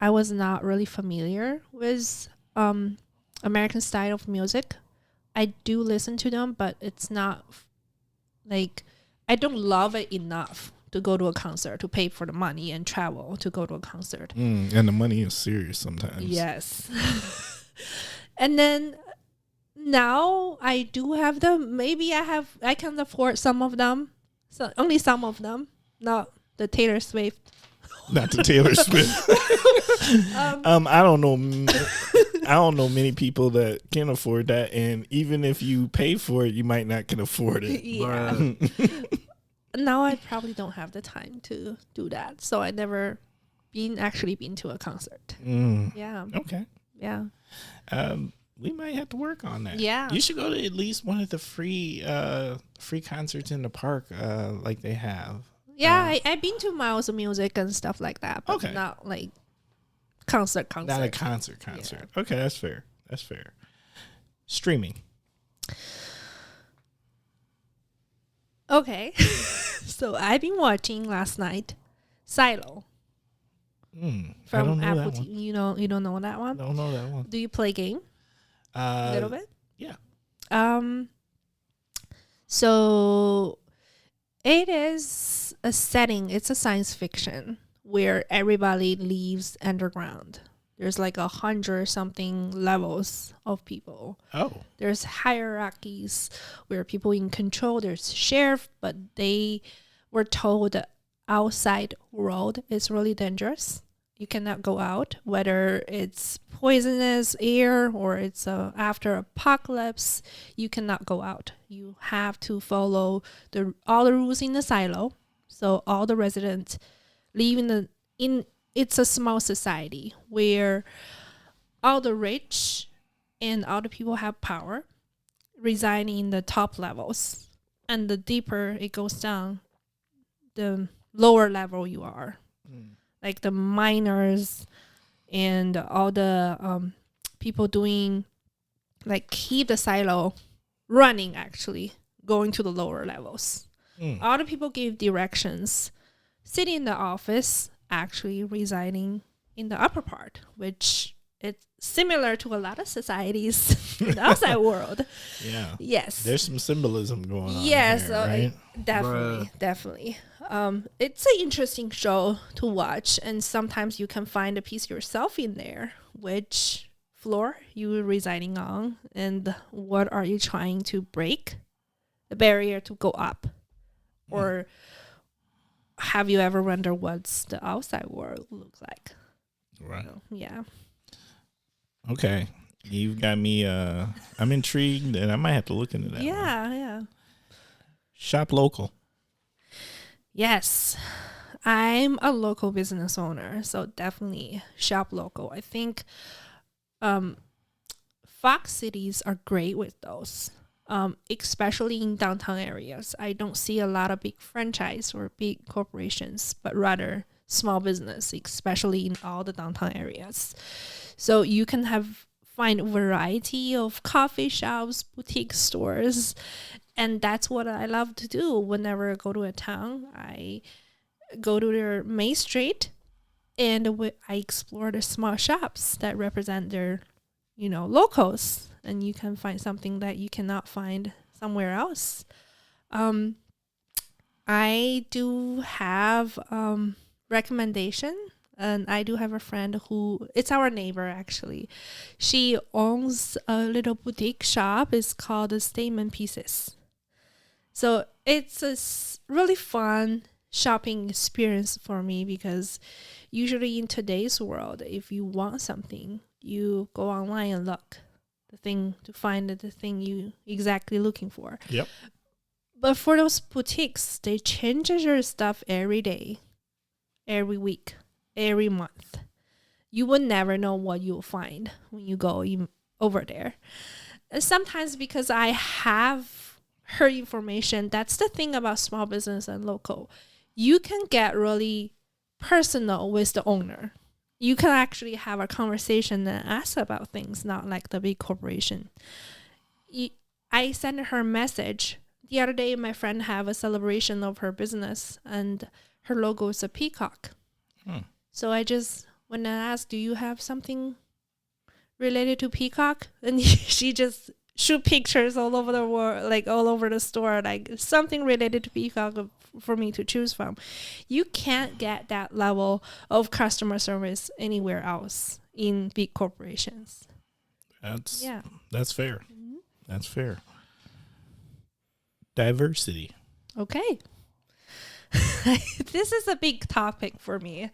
I was not really familiar with American style of music. I do listen to them, but it's not like, I don't love it enough to go to a concert, to pay for the money and travel to go to a concert. And the money is serious sometimes. Yes. And then now I do have them. Maybe I can afford some of them. So only some of them, not the Taylor Swift. Not the Taylor Swift. I don't know. I don't know many people that can afford that, and even if you pay for it, you might not can afford it. Yeah. Now I probably don't have the time to do that, so I never been to a concert. Yeah. Okay. Yeah. We might have to work on that. Yeah. You should go to at least one of the free concerts in the park, like they have. Yeah, I've been to Miles of Music and stuff like that, but Okay. not like concert. Not a concert. Yeah. Okay, that's fair. Streaming. Okay. So I've been watching last night Silo I from don't know that Appleton. one. You don't know that one? Don't know that one. Do you play game? A little bit? Yeah. So it is a setting, it's a science fiction where everybody lives underground. There's like 100 something levels of people. Oh. There's hierarchies where people in control. There's sheriff, but they were told the outside world is really dangerous. You cannot go out, whether it's poisonous air or it's after apocalypse. You cannot go out. You have to follow all the rules in the silo. So all the residents live it's a small society where all the rich and all the people have power residing in the top levels. And the deeper it goes down, the lower level you are. Like the miners and all the people doing, like keep the silo running, actually going to the lower levels. All the people give directions, sitting in the office, actually residing in the upper part, which it's similar to a lot of societies in the outside world. Yeah. Yes. There's some symbolism going on. Yes, there, right? definitely. It's an interesting show to watch, and sometimes you can find a piece yourself in there. Which floor you residing on, and what are you trying to break? The barrier to go up, or have you ever wondered what's the outside world looks like? Right. So, yeah. Okay. You've got me I'm intrigued, and I might have to look into that. Yeah. Shop local. Yes. I'm a local business owner, so definitely shop local. I think Fox cities are great with those, especially in downtown areas. I don't see a lot of big franchise or big corporations, but rather small business, especially in all the downtown areas. So you can find a variety of coffee shops, boutique stores, and that's what I love to do whenever I go to a town. I go to their main street and I explore the small shops that represent their, locals, and you can find something that you cannot find somewhere else. I do have recommendation, and I do have a friend it's our neighbor actually. She owns a little boutique shop. It's called the Statement Pieces. So it's a really fun shopping experience for me, because usually in today's world, if you want something, you go online and look to find the thing you exactly looking for. Yep. But for those boutiques, they change their stuff every day, every week, every month. You will never know what you'll find when you go over there. And sometimes because I have heard information, that's the thing about small business and local. You can get really personal with the owner. You can actually have a conversation and ask about things, not like the big corporation. I sent her a message. The other day, my friend have a celebration of her business, and her logo is a peacock. So I just went and asked, do you have something related to peacock? And she just shoot pictures all over the world, like all over the store, like something related to peacock for me to choose from. You can't get that level of customer service anywhere else in big corporations. That's fair. That's fair. Diversity. Okay. This is a big topic for me.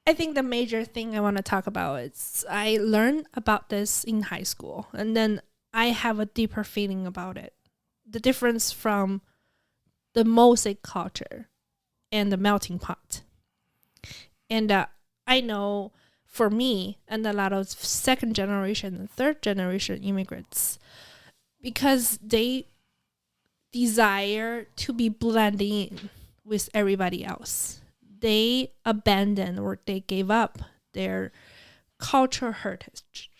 I think the major thing I want to talk about is I learned about this in high school, and then I have a deeper feeling about it. The difference from the mosaic culture and the melting pot. And I know for me and a lot of second generation and third generation immigrants, because they desire to be blending in with everybody else, they abandoned or they gave up their cultural heritage.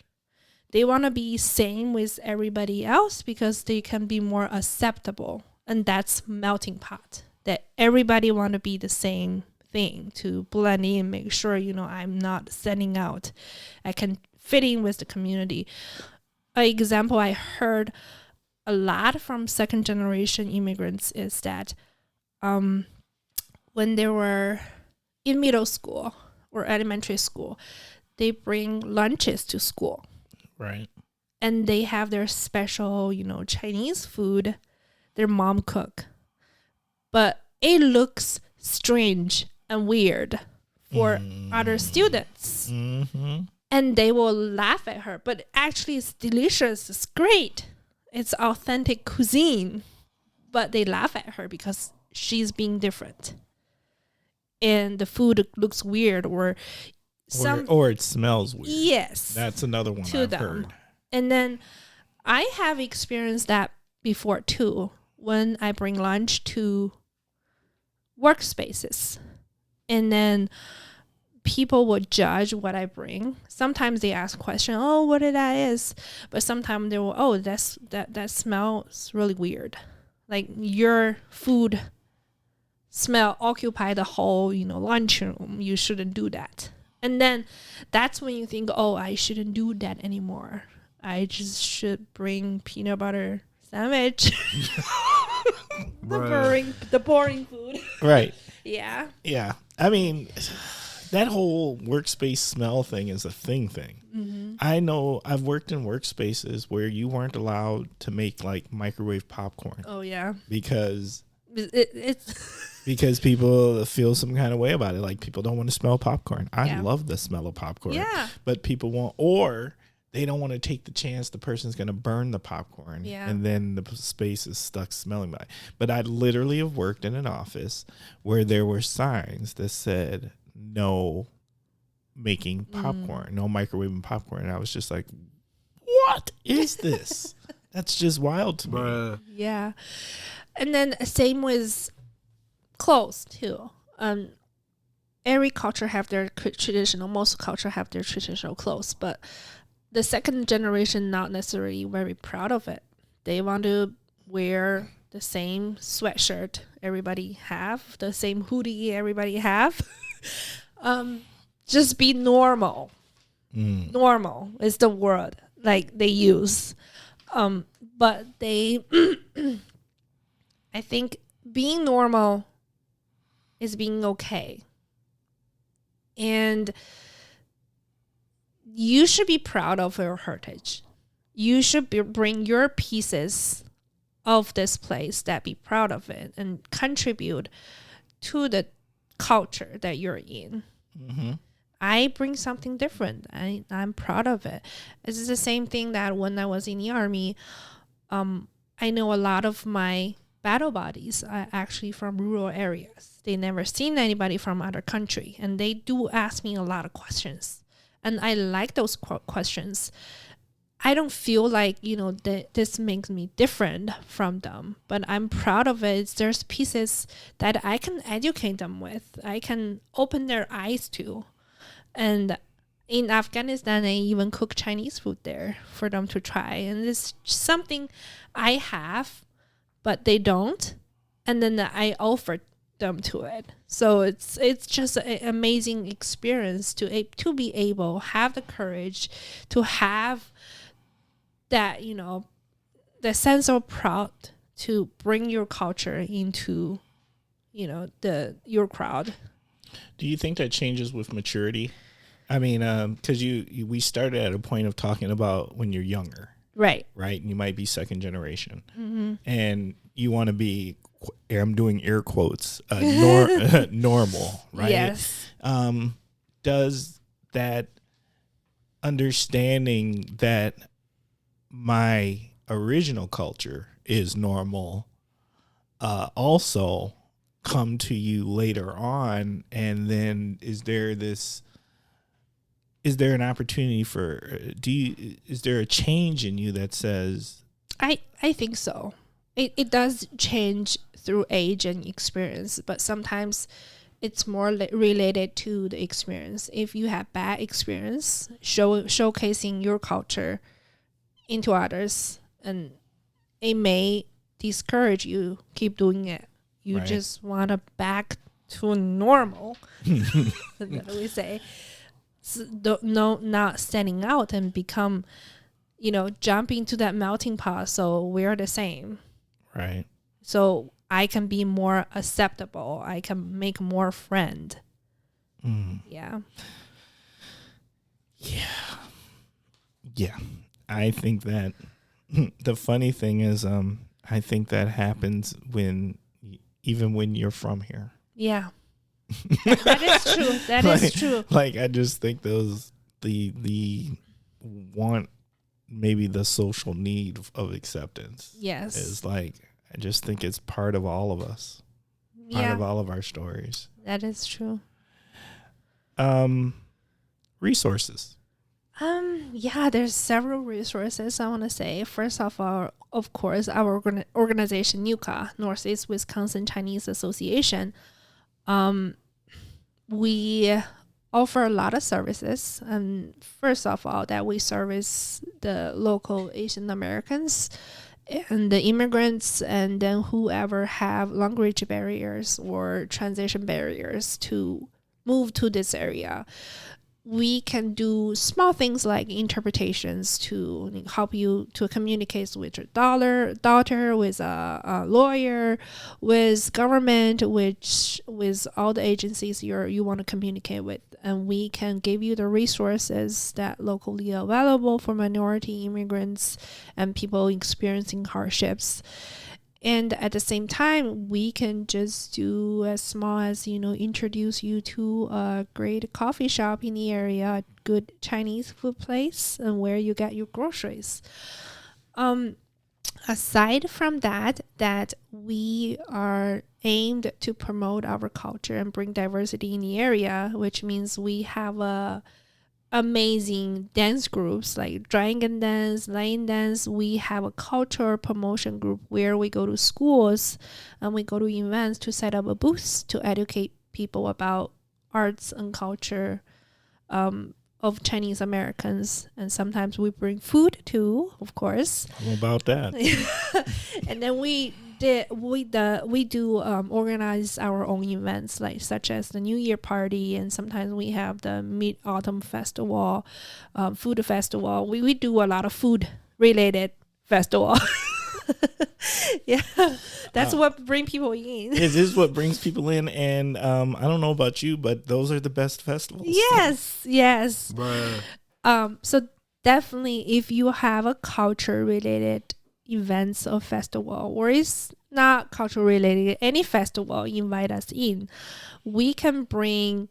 They want to be same with everybody else because they can be more acceptable. And that's melting pot, that everybody want to be the same thing, to blend in, make sure, I'm not standing out. I can fit in with the community. An example I heard a lot from second generation immigrants is that when they were in middle school or elementary school, they bring lunches to school. Right. And they have their special, Chinese food their mom cook. But it looks strange and weird for other students. Mm-hmm. And they will laugh at her. But actually it's delicious. It's great. It's authentic cuisine. But they laugh at her because she's being different. And the food looks weird or it smells weird. Yes. That's another one I've heard. And then I have experienced that before too, when I bring lunch to workspaces. And then people will judge what I bring. Sometimes they ask questions, what that is? But sometimes they will, that smells really weird. Like your food smell occupy the whole, lunchroom. You shouldn't do that. And then that's when you think, I shouldn't do that anymore. I just should bring peanut butter sandwich. the boring food. Right. Yeah. Yeah. I mean, that whole workspace smell thing is a thing. Mm-hmm. I know I've worked in workspaces where you weren't allowed to make like microwave popcorn. Oh, yeah. Because it's because people feel some kind of way about it. Like people don't want to smell popcorn. I love the smell of popcorn. Yeah. But people won't, or they don't want to take the chance the person's going to burn the popcorn. Yeah. And then the space is stuck smelling bad. But I literally have worked in an office where there were signs that said no making popcorn, no microwaving popcorn. And I was just like, what is this? That's just wild to me. Yeah. And then same with clothes too. Every culture have their traditional, most culture have their traditional clothes, but the second generation not necessarily very proud of it. They want to wear the same sweatshirt everybody have, the same hoodie everybody have. Just be normal. Normal is the word like they use. But they, I think being normal is being okay. And you should be proud of your heritage. You should bring your pieces of this place that be proud of it and contribute to the culture that you're in. Mm-hmm. I bring something different. I'm proud of it. It's the same thing that when I was in the army, I know a lot of my battle buddies are actually from rural areas. They never seen anybody from other country, and they do ask me a lot of questions. And I like those questions. I don't feel like, this makes me different from them, but I'm proud of it. There's pieces that I can educate them with. I can open their eyes to. And in Afghanistan, I even cook Chinese food there for them to try. And it's something I have, but they don't. And then I offer them to it. So it's just an amazing experience to be able have the courage to have that, the sense of proud to bring your culture into, your crowd. Do you think that changes with maturity? I mean, because we started at a point of talking about when you're younger, Right. right? And you might be second generation, and you want to be. I'm doing air quotes. Normal, right? Yes. Does that understanding that my original culture is normal also come to you later on, and then is there an opportunity for is there a change in you that says I think so. It does change through age and experience, but sometimes it's more related to the experience. If you have bad experience, showcasing your culture into others, and it may discourage you keep doing it. You Right. just want to back to normal, that we say. So, not standing out and become, jump into that melting pot. So we're the same. right? So I can be more acceptable. I can make more friend. Yeah. Yeah. I think that the funny thing is, I think that happens even when you're from here. Yeah. That is true. That is true. Like, I just think the want, maybe the social need of acceptance. Yes. Is like, I just think it's part of all of us. Part of all of our stories. That is true. Resources. Yeah, there's several resources I want to say. First of all, of course, our organization, NEWCA, Northeast Wisconsin Chinese Association, we offer a lot of services. And first of all, that we service the local Asian Americans and the immigrants, and then whoever have language barriers or transition barriers to move to this area. We can do small things like interpretations to help you to communicate with your daughter, with a lawyer, with government, with all the agencies you want to communicate with. And we can give you the resources that locally available for minority immigrants and people experiencing hardships. And at the same time, we can just do as small as, introduce you to a great coffee shop in the area, a good Chinese food place, and where you get your groceries. Aside from that we are aimed to promote our culture and bring diversity in the area, which means we have amazing dance groups like dragon dance, lion dance. We have a cultural promotion group where we go to schools and we go to events to set up a booth to educate people about arts and culture of Chinese Americans. And sometimes we bring food too, of course. How about that? And then we do organize our own events, like such as the New Year party, and sometimes we have the Mid-Autumn Festival, food festival. We do a lot of food related festival. Yeah, that's what brings people in. It is what brings people in, and I don't know about you, but those are the best festivals. Yes. Bruh. So definitely, if you have a culture related events or festival, or is not culture related, any festival, invite us in. We can bring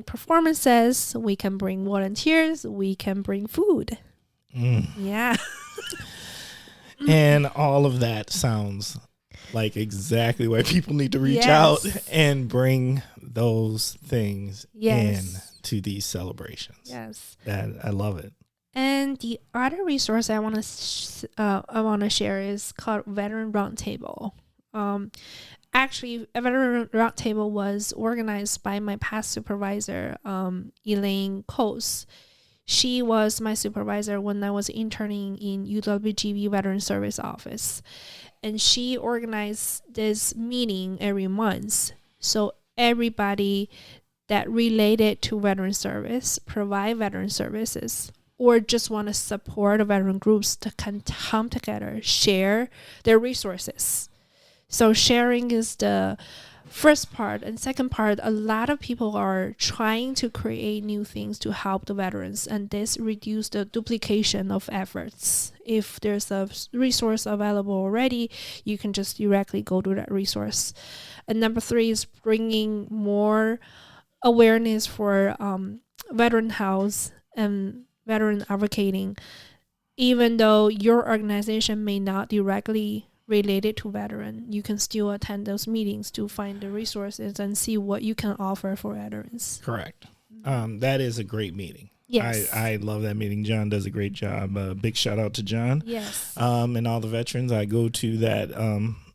performances, we can bring volunteers, we can bring food. Yeah. And all of that sounds like exactly why people need to reach Yes. out and bring those things Yes. in to these celebrations. Yes. That I love it. And the other resource I want to share is called Veteran Roundtable. Actually, a Veteran Roundtable was organized by my past supervisor, Elaine Coase. She was my supervisor when I was interning in WWBIC Veteran Service Office. And she organized this meeting every month. So everybody that related to veteran service, provide veteran services, or just want to support veteran groups to come together, share their resources. So sharing is the first part and second part, a lot of people are trying to create new things to help the veterans, and this reduce the duplication of efforts. If there's a resource available already, you can just directly go to that resource. And number 3 is bringing more awareness for veteran health and veteran advocating. Even though your organization may not directly related to veteran, you can still attend those meetings to find the resources and see what you can offer for veterans. Correct. That is a great meeting. Yes. I love that meeting. John does a great job. Big shout out to John. Yes. And all the veterans. I go to that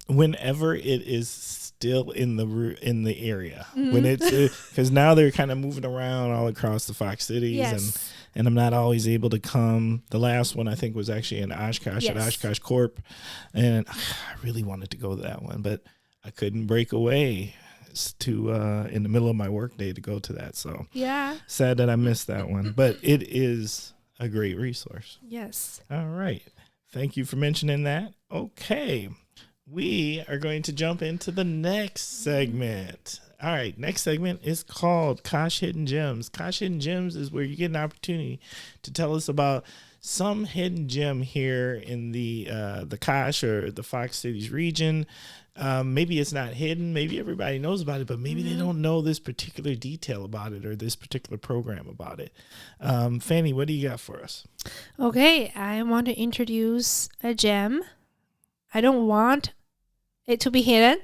whenever it is still in the area. When it's because now they're kind of moving around all across the Fox cities. Yes. And I'm not always able to come. The last one I think was actually in Oshkosh at Oshkosh Corp. And I really wanted to go to that one, but I couldn't break away to in the middle of my workday to go to that. So yeah, sad that I missed that one, but it is a great resource. Yes. All right. Thank you for mentioning that. Okay. We are going to jump into the next segment. All right, next segment is called Kosh Hidden Gems. Kosh Hidden Gems is where you get an opportunity to tell us about some hidden gem here in the Kosh or the Fox Cities region. Maybe it's not hidden. Maybe everybody knows about it, but maybe they don't know this particular detail about it or this particular program about it. Fanny, what do you got for us? Okay, I want to introduce a gem. I don't want it to be hidden.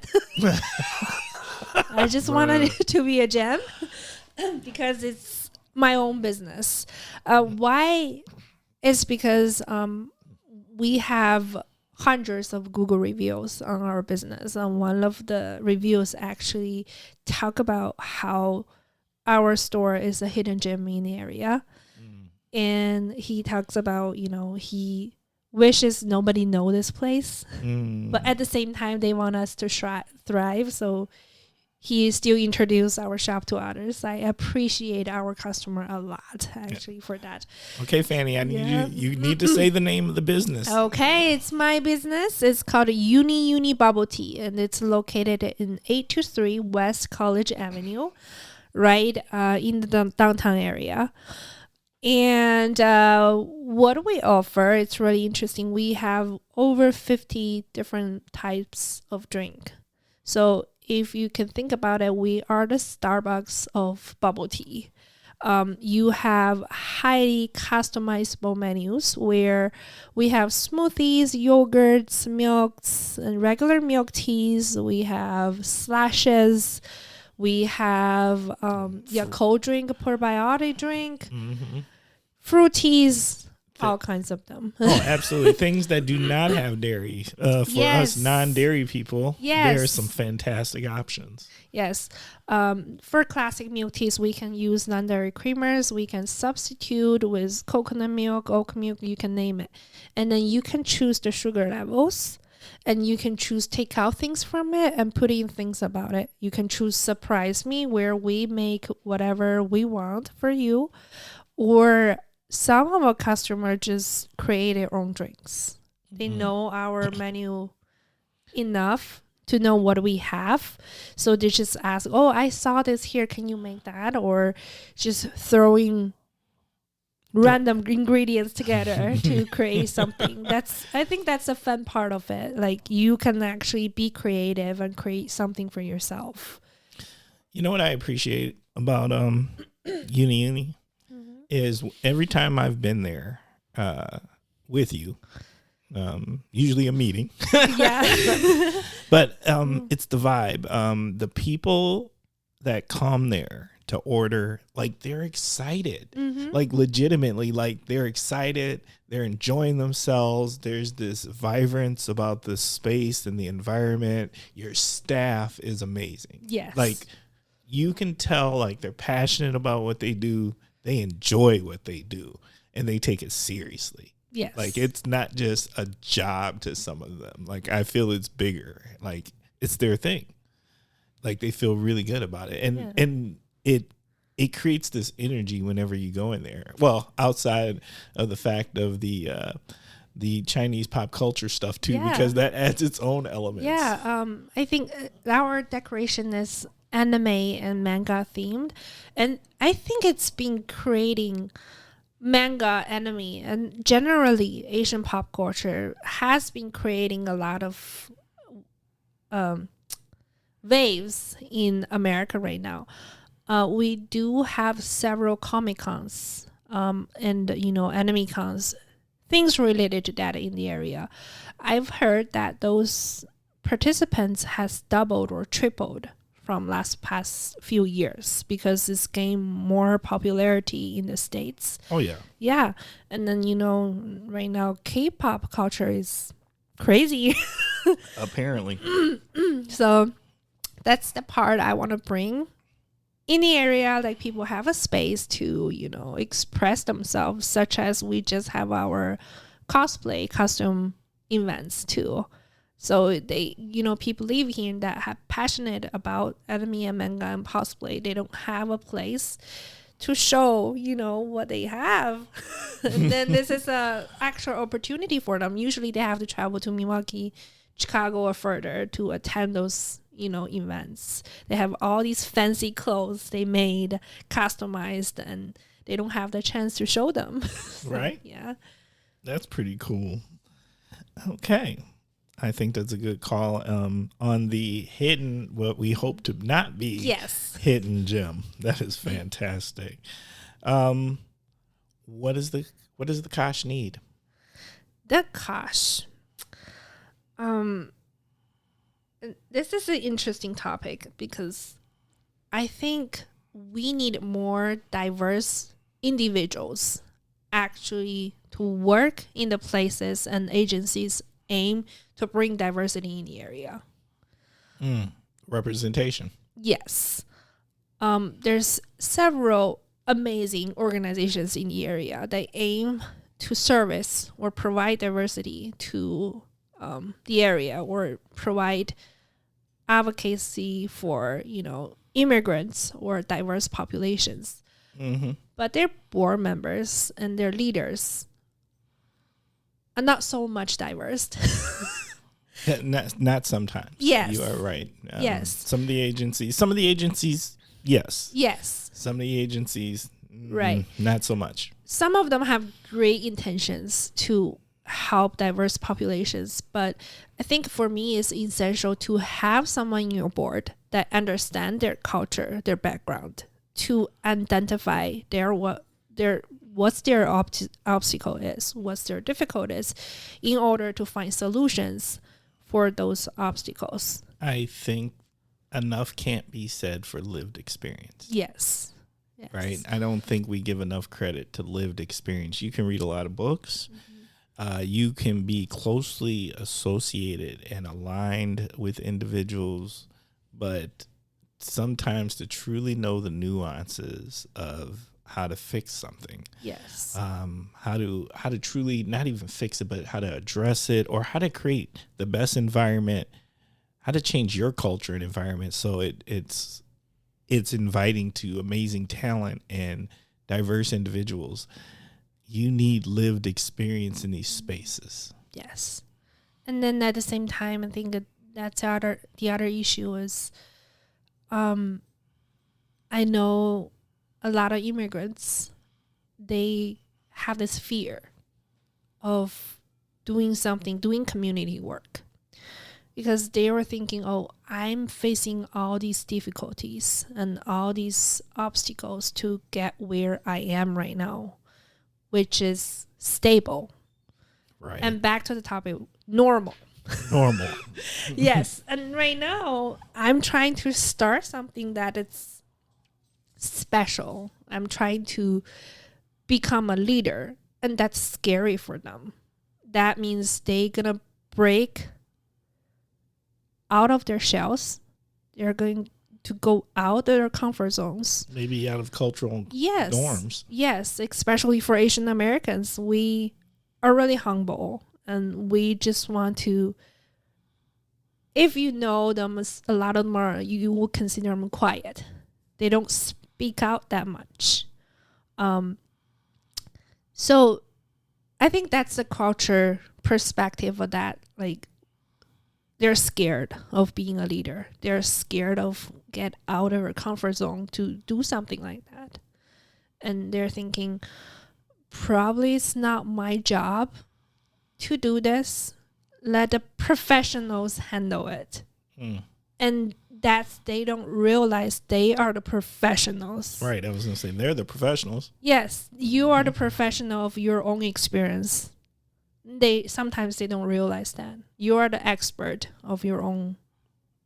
I just wanted it to be a gem because it's my own business. Why? It's because we have hundreds of Google reviews on our business. And one of the reviews actually talk about how our store is a hidden gem in the area. And he talks about, he wishes nobody know this place. But at the same time, they want us to thrive. So he still introduced our shop to others. I appreciate our customer a lot, actually, for that. Okay, Fanny, I need you need to say the name of the business. Okay, it's my business. It's called Uni Uni Bubble Tea, and it's located in 823 West College Avenue, right in the downtown area. And what we offer, it's really interesting. We have over 50 different types of drink. So if you can think about it, we are the Starbucks of bubble tea. You have highly customizable menus where we have smoothies, yogurts, milks, and regular milk teas. We have slashes. We have cold drink, probiotic drink, fruities, all kinds of them. Oh, absolutely. Things that do not have dairy. For us non-dairy people, there are some fantastic options. Yes. For classic milk teas, we can use non-dairy creamers. We can substitute with coconut milk, oat milk, you can name it. And then you can choose the sugar levels. And you can choose take out things from it and put in things about it. You can choose surprise me, where we make whatever we want for you. Or some of our customers just create their own drinks. They know our menu enough to know what we have. So they just ask, oh, I saw this here. Can you make that? Or just throwing random ingredients together to create something. I think that's a fun part of it. Like, you can actually be creative and create something for yourself. You know what I appreciate about Uni Uni is every time I've been there with you, usually a meeting. Yeah. But it's the vibe. The people that come there to order, like, they're excited, like, legitimately, like, they're excited, they're enjoying themselves. There's this vibrance about the space and the environment. Your staff is amazing. Yes. Like, you can tell, like, they're passionate about what they do. They enjoy what they do, and they take it seriously. Yes. Like, it's not just a job to some of them. Like, I feel it's bigger. Like, it's their thing. Like, they feel really good about it. And it creates this energy whenever you go in there. Well, outside of the fact of the the Chinese pop culture stuff too, Yeah. because that adds its own elements. Yeah, I think our decoration is anime and manga themed, and I think it's been creating manga, anime, and generally Asian pop culture has been creating a lot of waves in America right now. We do have several Comic Cons and anime cons, things related to that in the area. I've heard that those participants has doubled or tripled from past few years because it's gained more popularity in the States. Oh yeah. Yeah. And then, right now K-pop culture is crazy. Apparently. So that's the part I want to bring in the area. Like, people have a space to, express themselves, such as we just have our custom events too. So they, people live here that are passionate about anime and manga and cosplay. They don't have a place to show, what they have. And then this is a actual opportunity for them. Usually they have to travel to Milwaukee, Chicago, or further to attend those, events. They have all these fancy clothes they made, customized, and they don't have the chance to show them. So, right? Yeah. That's pretty cool. Okay. I think that's a good call on the hidden, what we hope to not be hidden gem. That is fantastic. What does the Kosh need? The Kosh. This is an interesting topic because I think we need more diverse individuals actually to work in the places and agencies aim to bring diversity in the area. Representation. Yes. There's several amazing organizations in the area that aim to service or provide diversity to the area, or provide advocacy for, immigrants or diverse populations. Mm-hmm. But their board members and their leaders are not so much diverse. Not sometimes. Yes. You are right. Yes. Some of the agencies, yes. Yes. Some of the agencies, Right. Not so much. Some of them have great intentions to help diverse populations, but I think for me it's essential to have someone in your board that understand their culture, their background, to identify what's their obstacle is, what's their difficulties, in order to find solutions for those obstacles. I think enough can't be said for lived experience. Yes. Right? I don't think we give enough credit to lived experience. You can read a lot of books. You can be closely associated and aligned with individuals, but sometimes to truly know the nuances of how to fix something. Yes. How to truly not even fix it, but how to address it, or how to create the best environment, how to change your culture and environment so it's inviting to amazing talent and diverse individuals. You need lived experience in these spaces. Yes. And then at the same time, I think that's the other issue is I know a lot of immigrants, they have this fear of doing community work, because they were thinking, oh, I'm facing all these difficulties and all these obstacles to get where I am right now, which is stable. Right. And back to the topic, normal. Yes. And right now, I'm trying to start something that it's special. I'm trying to become a leader, and that's scary for them. That means they're going to break out of their shells. They're going to go out of their comfort zones. Maybe out of cultural norms. Yes, especially for Asian Americans. We are really humble, and we just want to, if you know them, a lot of them are, you will consider them quiet. They don't speak out that much. So I think that's the culture perspective of that. Like, they're scared of being a leader. They're scared of get out of their comfort zone to do something like that. And they're thinking, probably it's not my job to do this. Let the professionals handle it. And they don't realize they are the professionals. Right. I was going to say, they're the professionals. Yes, you are the professional of your own experience. Sometimes they don't realize that. You are the expert of your own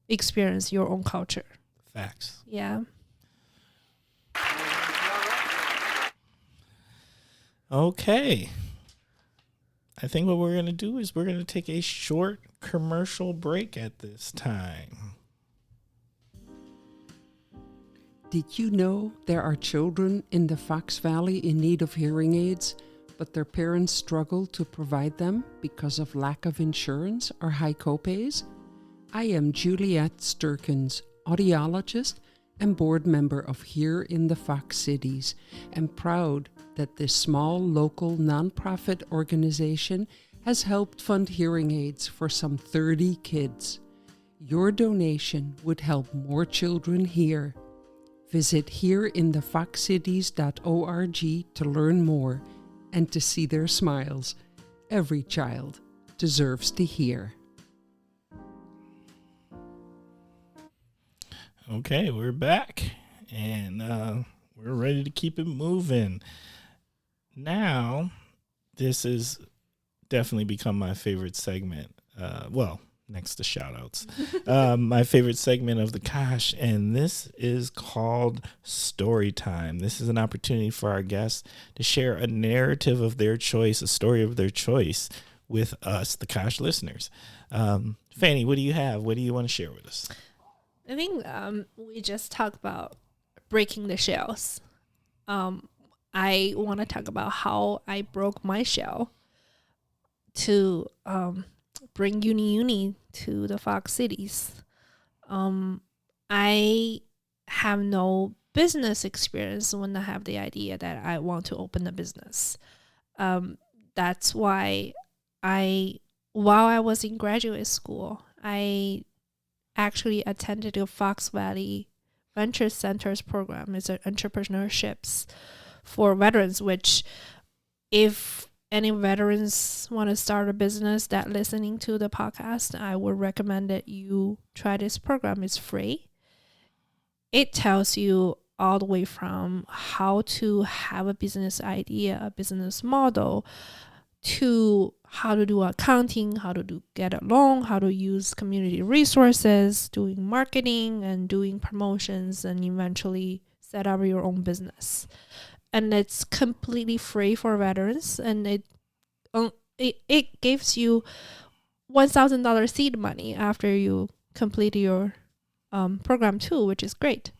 experience, your own culture. Facts. Yeah. Okay. I think what we're going to do is we're going to take a short commercial break at this time. Did you know there are children in the Fox Valley in need of hearing aids, but their parents struggle to provide them because of lack of insurance or high copays? I am Juliette Sturkins, audiologist and board member of Here in the Fox Cities, and proud that this small local nonprofit organization has helped fund hearing aids for some 30 kids. Your donation would help more children hear. Visit hereinthefoxcities.org to learn more and to see their smiles. Every child deserves to hear. Okay, we're back, and we're ready to keep it moving. Now, this has definitely become my favorite segment. Next to shout-outs. My favorite segment of the Kosh, and this is called Story Time. This is an opportunity for our guests to share a narrative of their choice, a story of their choice with us, the Kosh listeners. Fanny, what do you have? What do you want to share with us? I think we just talked about breaking the shells. I want to talk about how I broke my shell to bring Uni Uni to the Fox Cities. I have no business experience when I have the idea that I want to open a business. That's why while I was in graduate school, I actually attended the Fox Valley Venture Centers program. It's an entrepreneurships for veterans, which if any veterans want to start a business that listening to the podcast, I would recommend that you try this program. It's free. It tells you all the way from how to have a business idea, a business model, to how to do accounting, how to get a loan, how to use community resources, doing marketing and doing promotions, and eventually set up your own business. And it's completely free for veterans, and it gives you $1,000 seed money after you complete your program too, which is great.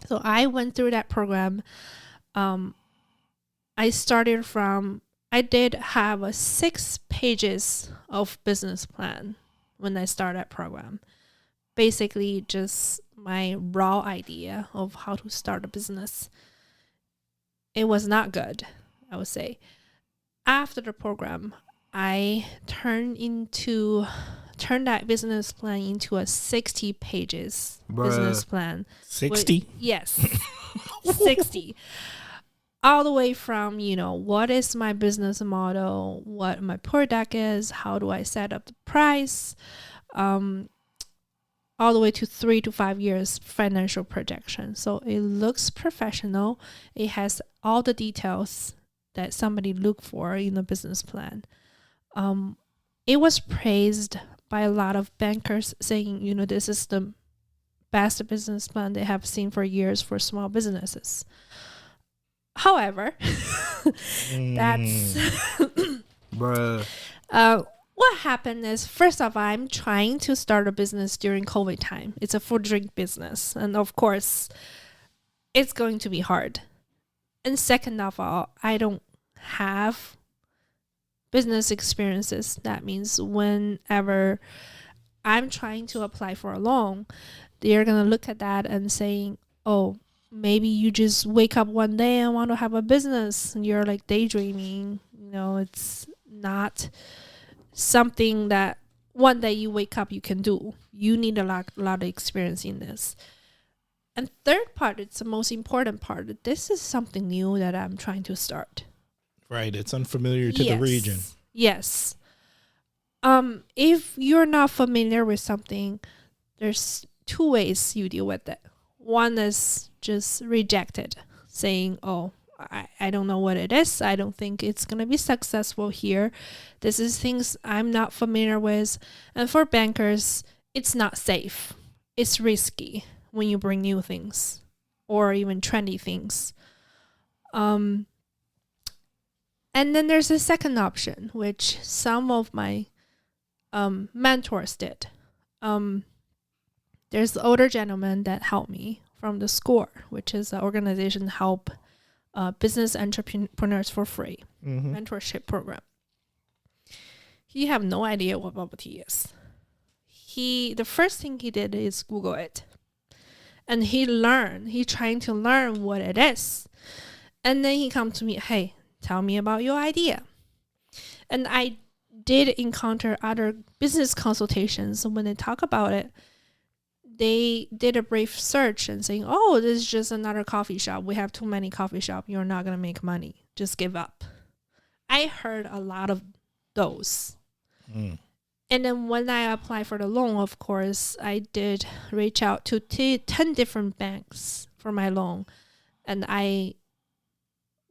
So I went through that program. I did have 6 pages of business plan when I started that program. Basically just my raw idea of how to start a business. It was not good, I would say. After the program, I turned that business plan into a 60 pages business plan. 60? Yes, 60. All the way from, what is my business model, what my product is, how do I set up the price, all the way to 3 to 5 years financial projection. So it looks professional. It has all the details that somebody look for in a business plan. It was praised by a lot of bankers saying, this is the best business plan they have seen for years for small businesses. However, that's what happened is, first of all, I'm trying to start a business during COVID time. It's a food drink business. And of course, it's going to be hard. And second of all, I don't have business experiences. That means whenever I'm trying to apply for a loan, they're going to look at that and saying, oh, maybe you just wake up one day and want to have a business and you're like daydreaming. It's not something that one day you wake up you can do. You need a lot of experience in this. And third part, it's the most important part. This is something new that I'm trying to start. Right. It's unfamiliar to the region. Yes. If you're not familiar with something, there's two ways you deal with it. One is just reject it, saying, oh, I don't know what it is. I don't think it's going to be successful here. This is things I'm not familiar with. And for bankers, it's not safe. It's risky when you bring new things or even trendy things. And then there's a second option, which some of my mentors did. There's the older gentleman that helped me from the SCORE, which is an organization help business entrepreneurs for free, mentorship program. He have no idea what bubble tea is. The first thing he did is Google it. And he trying to learn what it is. And then he come to me, hey, tell me about your idea. And I did encounter other business consultations. When they talk about it, they did a brief search and saying, oh, this is just another coffee shop. We have too many coffee shops. You're not going to make money. Just give up. I heard a lot of those. And then when I applied for the loan, of course, I did reach out to 10 different banks for my loan. And I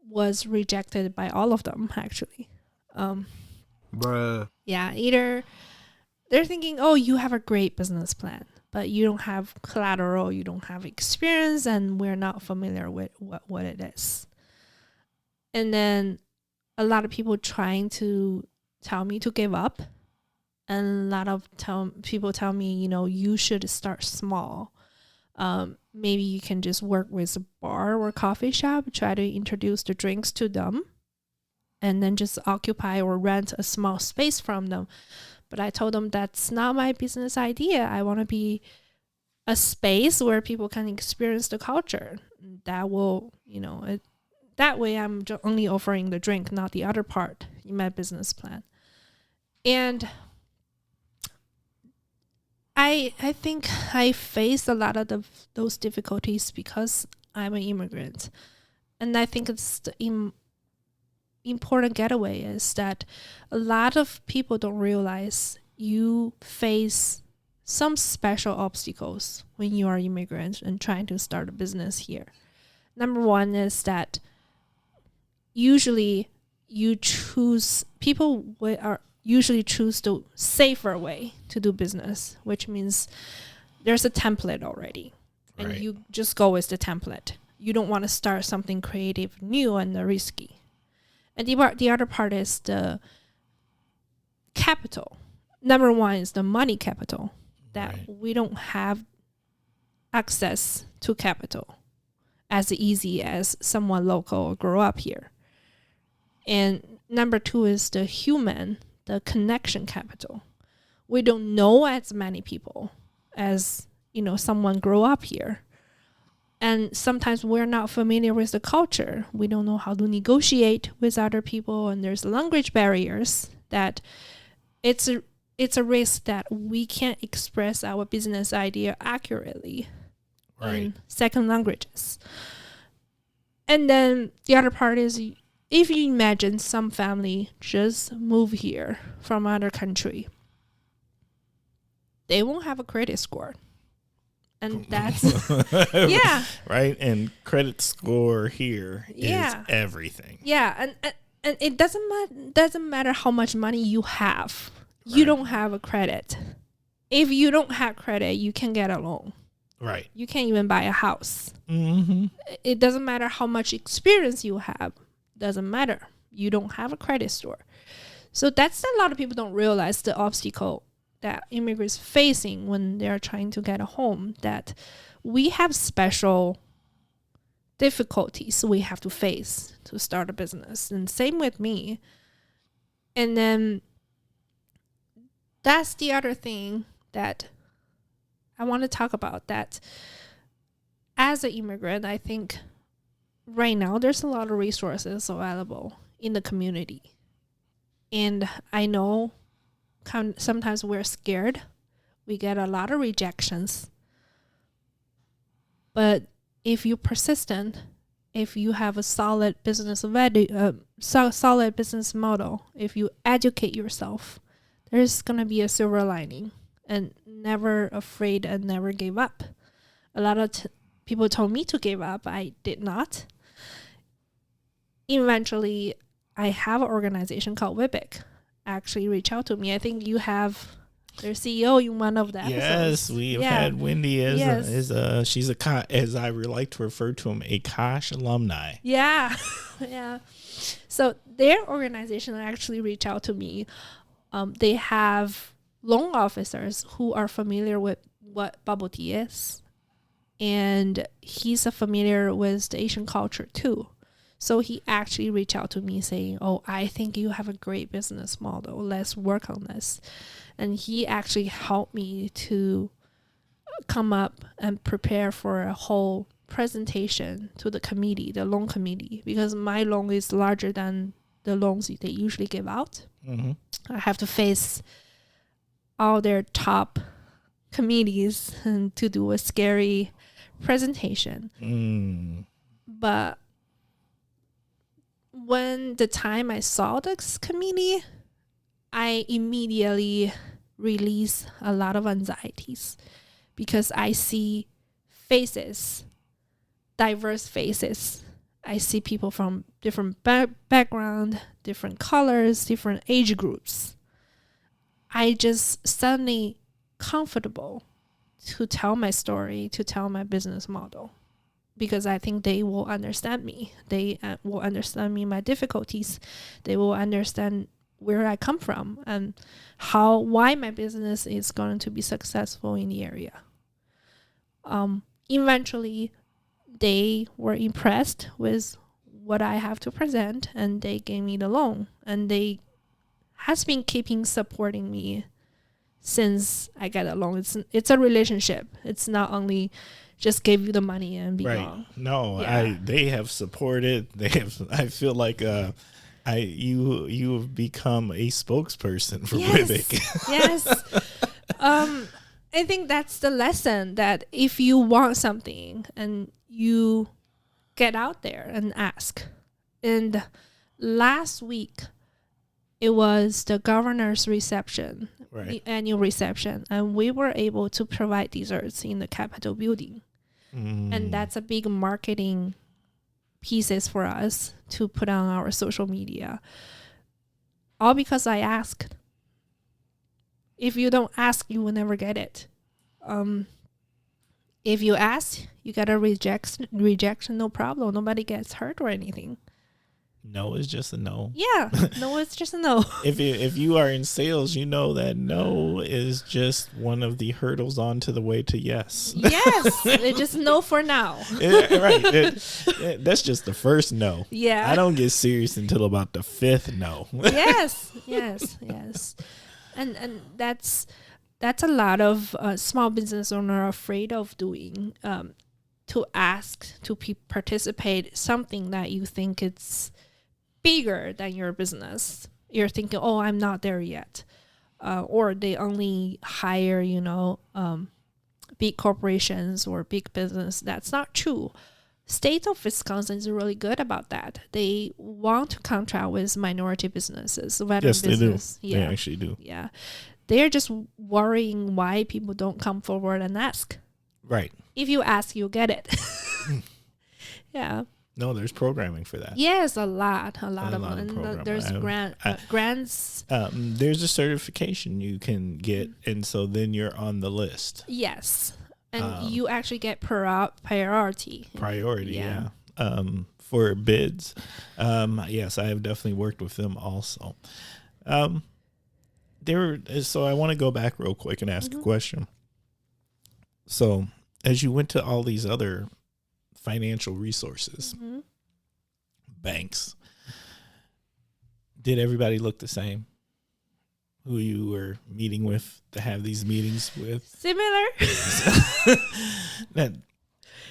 was rejected by all of them, actually. Yeah, either they're thinking, oh, you have a great business plan, but you don't have collateral, you don't have experience, and we're not familiar with what it is. And then a lot of people trying to tell me to give up. And a lot of people tell me, you should start small. Maybe you can just work with a bar or coffee shop, try to introduce the drinks to them, and then just occupy or rent a small space from them. But I told them that's not my business idea. I want to be a space where people can experience the culture. That will, that way I'm only offering the drink, not the other part in my business plan. And I think I faced a lot of those difficulties because I'm an immigrant. And I think it's the important getaway is that a lot of people don't realize you face some special obstacles when you are an immigrant and trying to start a business here. Number one is that usually people usually choose the safer way to do business, which means there's a template already. And right. You just go with the template. You don't want to start something creative, new, and risky. And the other part is the capital. Number one is the money capital, that right. we don't have access to capital as easy as someone local grow up here. And number two is the connection capital. We don't know as many people as, someone grow up here. And sometimes we're not familiar with the culture. We don't know how to negotiate with other people, and there's language barriers that it's a risk that we can't express our business idea accurately in second languages. And then the other part is, if you imagine some family just move here from another country, they won't have a credit score. And that's, yeah. Right. And credit score here is everything. Yeah. And it doesn't matter how much money you have. You don't have a credit. If you don't have credit, you can get a loan. Right. You can't even buy a house. Mm-hmm. It doesn't matter how much experience you have. Doesn't matter. You don't have a credit score. So that's a lot of people don't realize the obstacle that immigrants facing when they're trying to get a home, that we have special difficulties we have to face to start a business. And same with me. And then that's the other thing that I want to talk about, that as an immigrant, I think right now there's a lot of resources available in the community. And I know sometimes we're scared. We get a lot of rejections. But if you're persistent, if you have a solid business solid business model, if you educate yourself, there's going to be a silver lining. And never afraid and never give up. A lot of people told me to give up. I did not. Eventually, I have an organization called WWBIC actually reach out to me. I think you have their CEO in one of the episodes. Yes, we've had Wendy she's as I like to refer to him, a Kosh alumni. Yeah. Yeah. So their organization actually reached out to me. They have loan officers who are familiar with what bubble tea is. And he's familiar with the Asian culture too. So he actually reached out to me saying, oh, I think you have a great business model. Let's work on this. And he actually helped me to come up and prepare for a whole presentation to the committee, the loan committee, because my loan is larger than the loans they usually give out. Mm-hmm. I have to face all their top committees and to do a scary presentation. But when the time I saw this committee, I immediately release a lot of anxieties because I see faces, diverse faces. I see people from different background, different colors, different age groups. I just suddenly comfortable to tell my story, to tell my business model, because I think they will understand me. They will understand me, my difficulties. They will understand where I come from and why my business is going to be successful in the area. Eventually, they were impressed with what I have to present, and they gave me the loan. And they has been keeping supporting me since I got a loan. It's a relationship. It's not only just give you the money and be gone. No, yeah. They have supported. I feel like you have become a spokesperson for WWBIC. Yes. I think that's the lesson, that if you want something and you get out there and ask. And last week, it was the governor's reception, the annual reception, and we were able to provide desserts in the Capitol building. And that's a big marketing pieces for us to put on our social media. All because I asked. If you don't ask, you will never get it. If you ask, you get a rejection, no problem. Nobody gets hurt or anything. No is just a no. Yeah, no is just a no. If you are in sales, you know that no is just one of the hurdles onto the way to yes. Yes, it's just no for now. Right. That's just the first no. Yeah. I don't get serious until about the fifth no. Yes. And that's a lot of small business owners are afraid of doing, to ask to participate something that you think it's bigger than your business. You're thinking, oh, I'm not there yet. Or they only hire, big corporations or big business. That's not true. State of Wisconsin is really good about that. They want to contract with minority businesses, veteran business. They do. Yeah. They actually do. Yeah. They're just worrying why people don't come forward and ask. Right. If you ask, you'll get it. Yeah. No, there's programming for that. Yes, a lot of them. There's grants. There's a certification you can get, and so then you're on the list. Yes, and you actually get priority. Priority, yeah. For bids. Yes, I have definitely worked with them also. So I want to go back real quick and ask a question. So as you went to all these other financial resources, banks, did everybody look the same? Who you were meeting with to have these meetings with? Similar.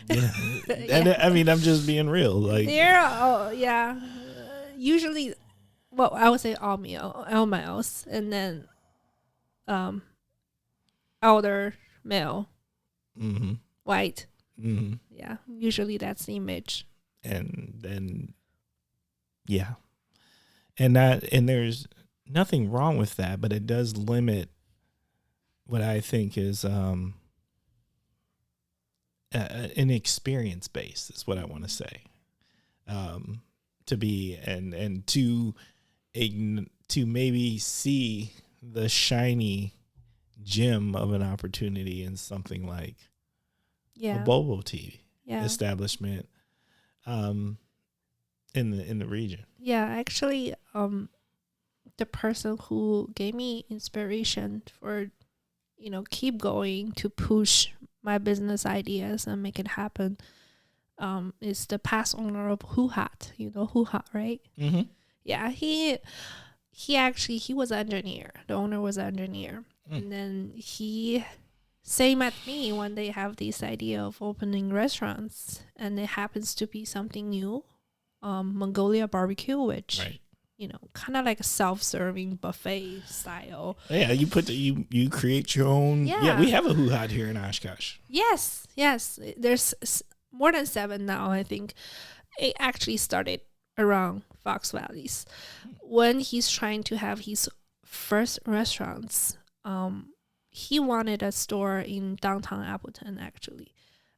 Yeah. And I mean, I'm just being real. Like, usually, well, I would say all males, and then elder male, mm-hmm. white. Mm-hmm. Yeah, usually that's the image. And then, yeah. And there's nothing wrong with that, but it does limit what I think is an experience base is what I want to say. To be and to maybe see the shiny gem of an opportunity in something like a bobo tea establishment in the region. Yeah, actually, the person who gave me inspiration for, keep going to push my business ideas and make it happen, is the past owner of Who Hat. You know Who Hat, right? Mm-hmm. Yeah, he was an engineer. The owner was an engineer, and then he same at me when they have this idea of opening restaurants, and it happens to be something new, Mongolia barbecue, which kind of like a self-serving buffet style. Yeah, you create your own. Yeah, we have a Who Hat here in Oshkosh. Yes. There's more than 7 now. I think it actually started around Fox Valleys when he's trying to have his first restaurants. He wanted a store in downtown Appleton. Actually,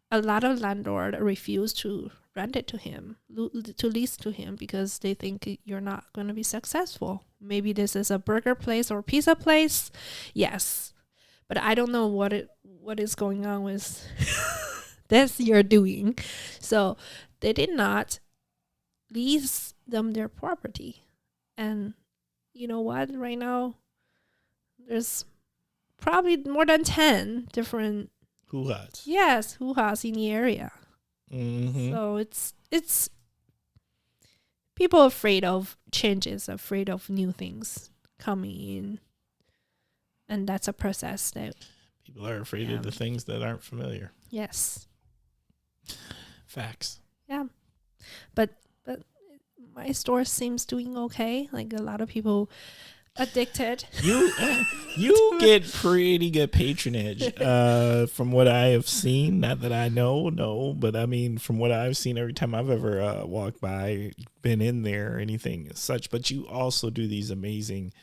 a lot of landlords refused to rent it to him, to lease to him, because they think you're not going to be successful. Maybe this is a burger place or pizza place. Yes, but I don't know what is going on with this you're doing. So they did not lease them their property. And you know what? Right now, there's probably more than 10 different Who Hats. Yes, Who Hats in the area. Mm-hmm. So it's people afraid of changes, afraid of new things coming in, and that's a process that people are afraid of the things that aren't familiar. Yes. Facts. Yeah, but my store seems doing okay. Like a lot of people addicted. You get pretty good patronage from what I have seen. Not that I know, but I mean from what I've seen every time I've ever walked by, been in there or anything as such. But you also do these amazing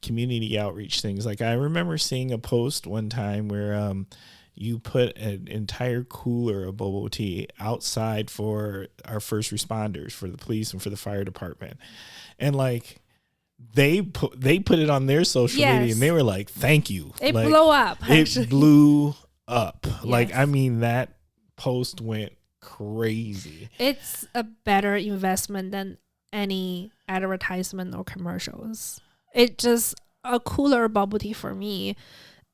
community outreach things. Like I remember seeing a post one time where you put an entire cooler of boba tea outside for our first responders, for the police and for the fire department, and like. They put it on their social media and they were like, thank you. It blew up. Actually. It blew up. Yes. Like, I mean, that post went crazy. It's a better investment than any advertisement or commercials. It just, a cooler bubble tea for me,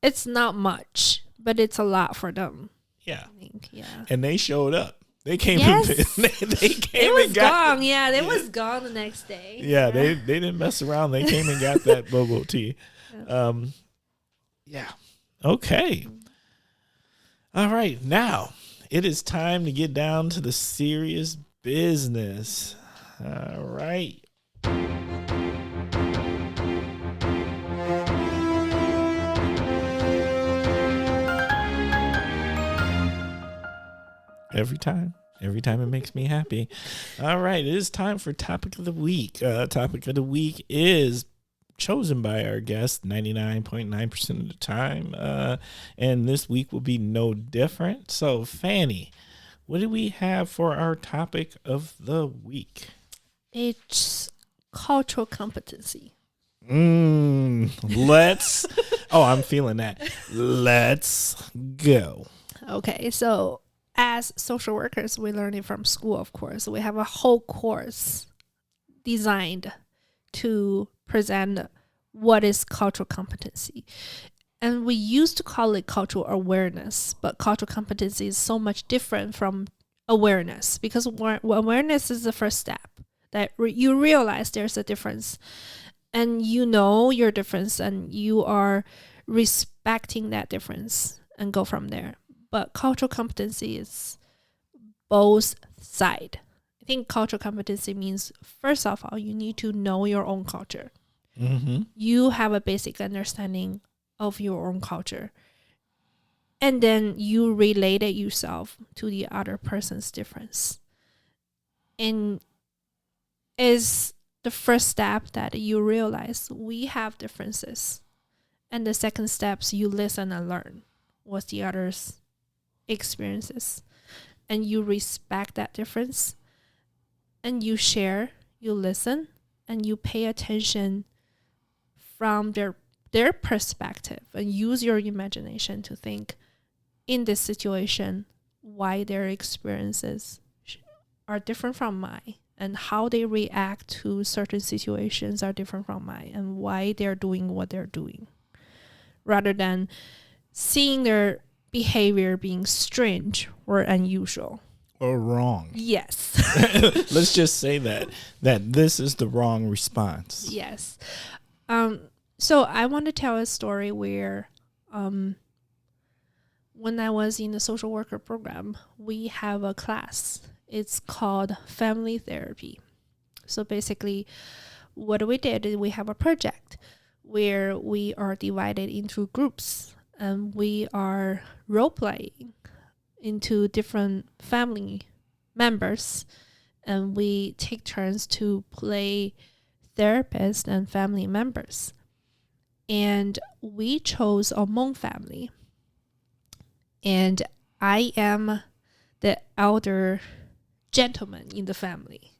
it's not much, but it's a lot for them. Yeah. I think, And they showed up. They came. Yes. They came. It was and got gone. Yeah, it was gone the next day. Yeah, they didn't mess around. They came and got that boba tea. Yeah. Okay. All right. Now it is time to get down to the serious business. All right. Every time it makes me happy. All right, it is time for Topic of the Week. Topic of the Week is chosen by our guest 99.9% of the time. And this week will be no different. So, Fanny, what do we have for our Topic of the Week? It's cultural competency. Let's... Oh, I'm feeling that. Let's go. Okay, so... as social workers, we learn it from school, of course. We have a whole course designed to present what is cultural competency. And we used to call it cultural awareness, but cultural competency is so much different from awareness, because awareness is the first step, that you realize there's a difference and you know your difference and you are respecting that difference and go from there. But cultural competency is both sides. I think cultural competency means, first of all, you need to know your own culture. Mm-hmm. You have a basic understanding of your own culture. And then you relate it yourself to the other person's difference. And is the first step that you realize we have differences. And the second step is you listen and learn what's the other's experiences. And you respect that difference. And you share, you listen, and you pay attention from their perspective and use your imagination to think in this situation why their experiences are different from mine and how they react to certain situations are different from mine and why they're doing what they're doing, rather than seeing their behavior being strange or unusual. Or wrong. Yes. Let's just say that this is the wrong response. Yes. So I want to tell a story where when I was in the social worker program, we have a class. It's called family therapy. So basically, what we did is we have a project where we are divided into groups and we are role-playing into different family members, and we take turns to play therapists and family members. And we chose a Hmong family. And I am the elder gentleman in the family,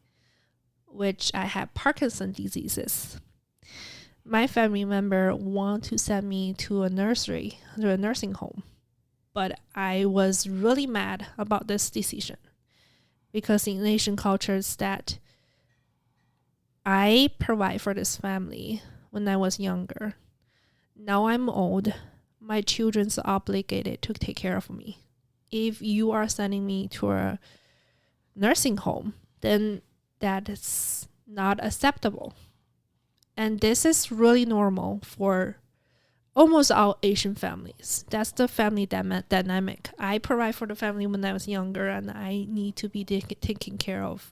which I have Parkinson's diseases. My family member want to send me to a nursing home. But I was really mad about this decision because in Asian cultures that I provide for this family when I was younger. Now I'm old. My children's obligated to take care of me. If you are sending me to a nursing home, then that is not acceptable. And this is really normal for almost all Asian families. That's the family dynamic. I provide for the family when I was younger, and I need to be taken care of,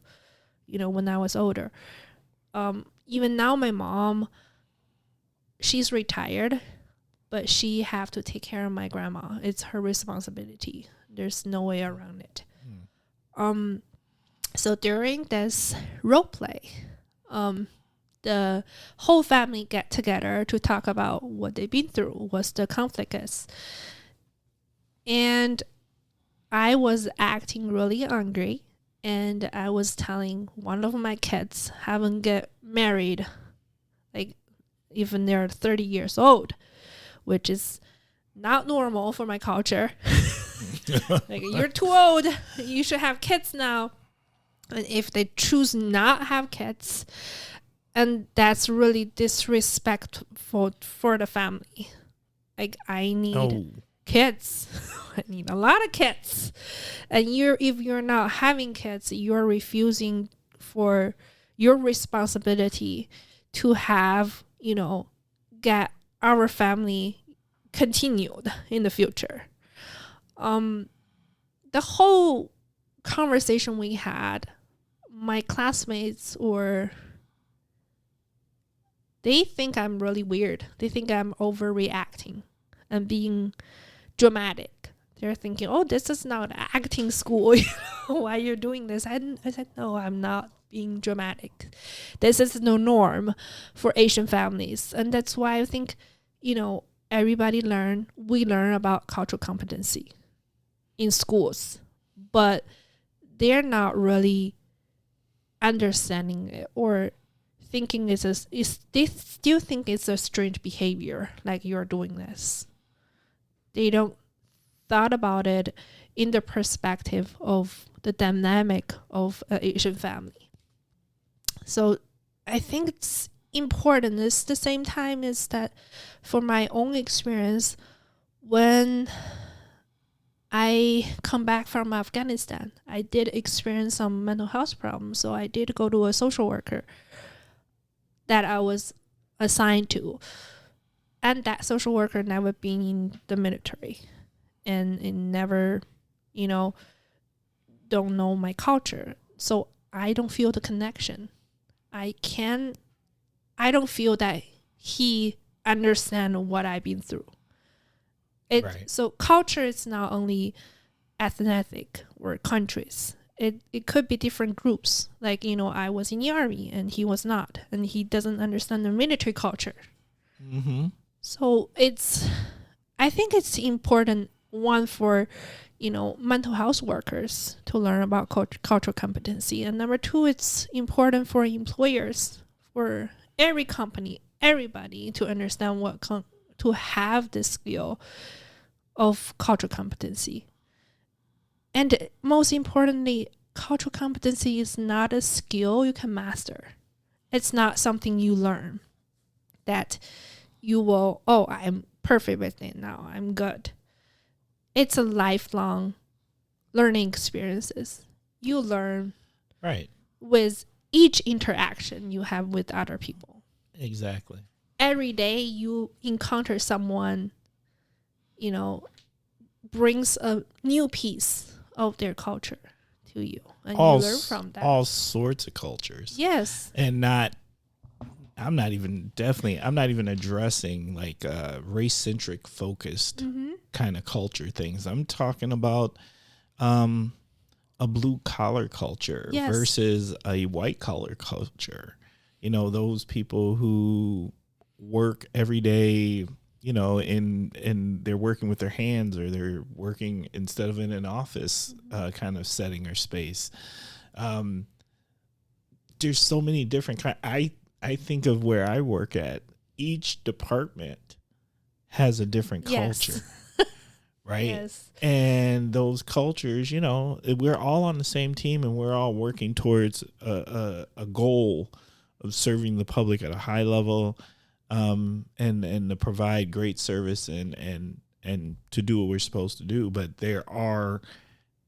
when I was older. Even now, my mom, she's retired, but she have to take care of my grandma. It's her responsibility. There's no way around it. So during this role play, the whole family get together to talk about what they've been through, what the conflict is. And I was acting really angry, and I was telling one of my kids haven't get married, like even they're 30 years old, which is not normal for my culture. Like, you're too old, you should have kids now. And if they choose not have kids, and that's really disrespectful for the family. Like, I need kids. I need a lot of kids. And if you're not having kids, you're refusing for your responsibility to have, get our family continued in the future. The whole conversation we had, my classmates they think I'm really weird. They think I'm overreacting and being dramatic. They're thinking, oh, this is not acting school. Why you're doing this? I said, no, I'm not being dramatic. This is no norm for Asian families. And that's why I think, everybody we learn about cultural competency in schools, but they're not really understanding it or thinking they still think it's a strange behavior, like you're doing this. They don't thought about it in the perspective of the dynamic of an Asian family. So I think it's important. At the same time is that for my own experience, when I come back from Afghanistan, I did experience some mental health problems. So I did go to a social worker that I was assigned to. And that social worker never been in the military. And it never, don't know my culture. So I don't feel the connection. I don't feel that he understands what I've been through. Right. So culture is not only ethnic or countries. It could be different groups. Like, I was in the army and he was not. And he doesn't understand the military culture. Mm-hmm. So I think it's important, one, for mental health workers to learn about cultural competency, and number two, it's important for employers, for every company, everybody to understand to have the skill of cultural competency. And most importantly, cultural competency is not a skill you can master. It's not something you learn that you will, I'm perfect with it now, I'm good. It's a lifelong learning experiences. You learn Right. with each interaction you have with other people. Exactly. Every day you encounter someone, brings a new piece of their culture to you, and you learn from that. All sorts of cultures. Yes. And I'm not even addressing like race-centric focused kind of culture things. I'm talking about a blue-collar culture versus a white-collar culture. Those people who work every day, and they're working with their hands, or they're working instead of in an office kind of setting or space. There's so many different I think of where I work at. Each department has a different culture, right? Yes. And those cultures, we're all on the same team, and we're all working towards a goal of serving the public at a high level, and to provide great service and to do what we're supposed to do. But there are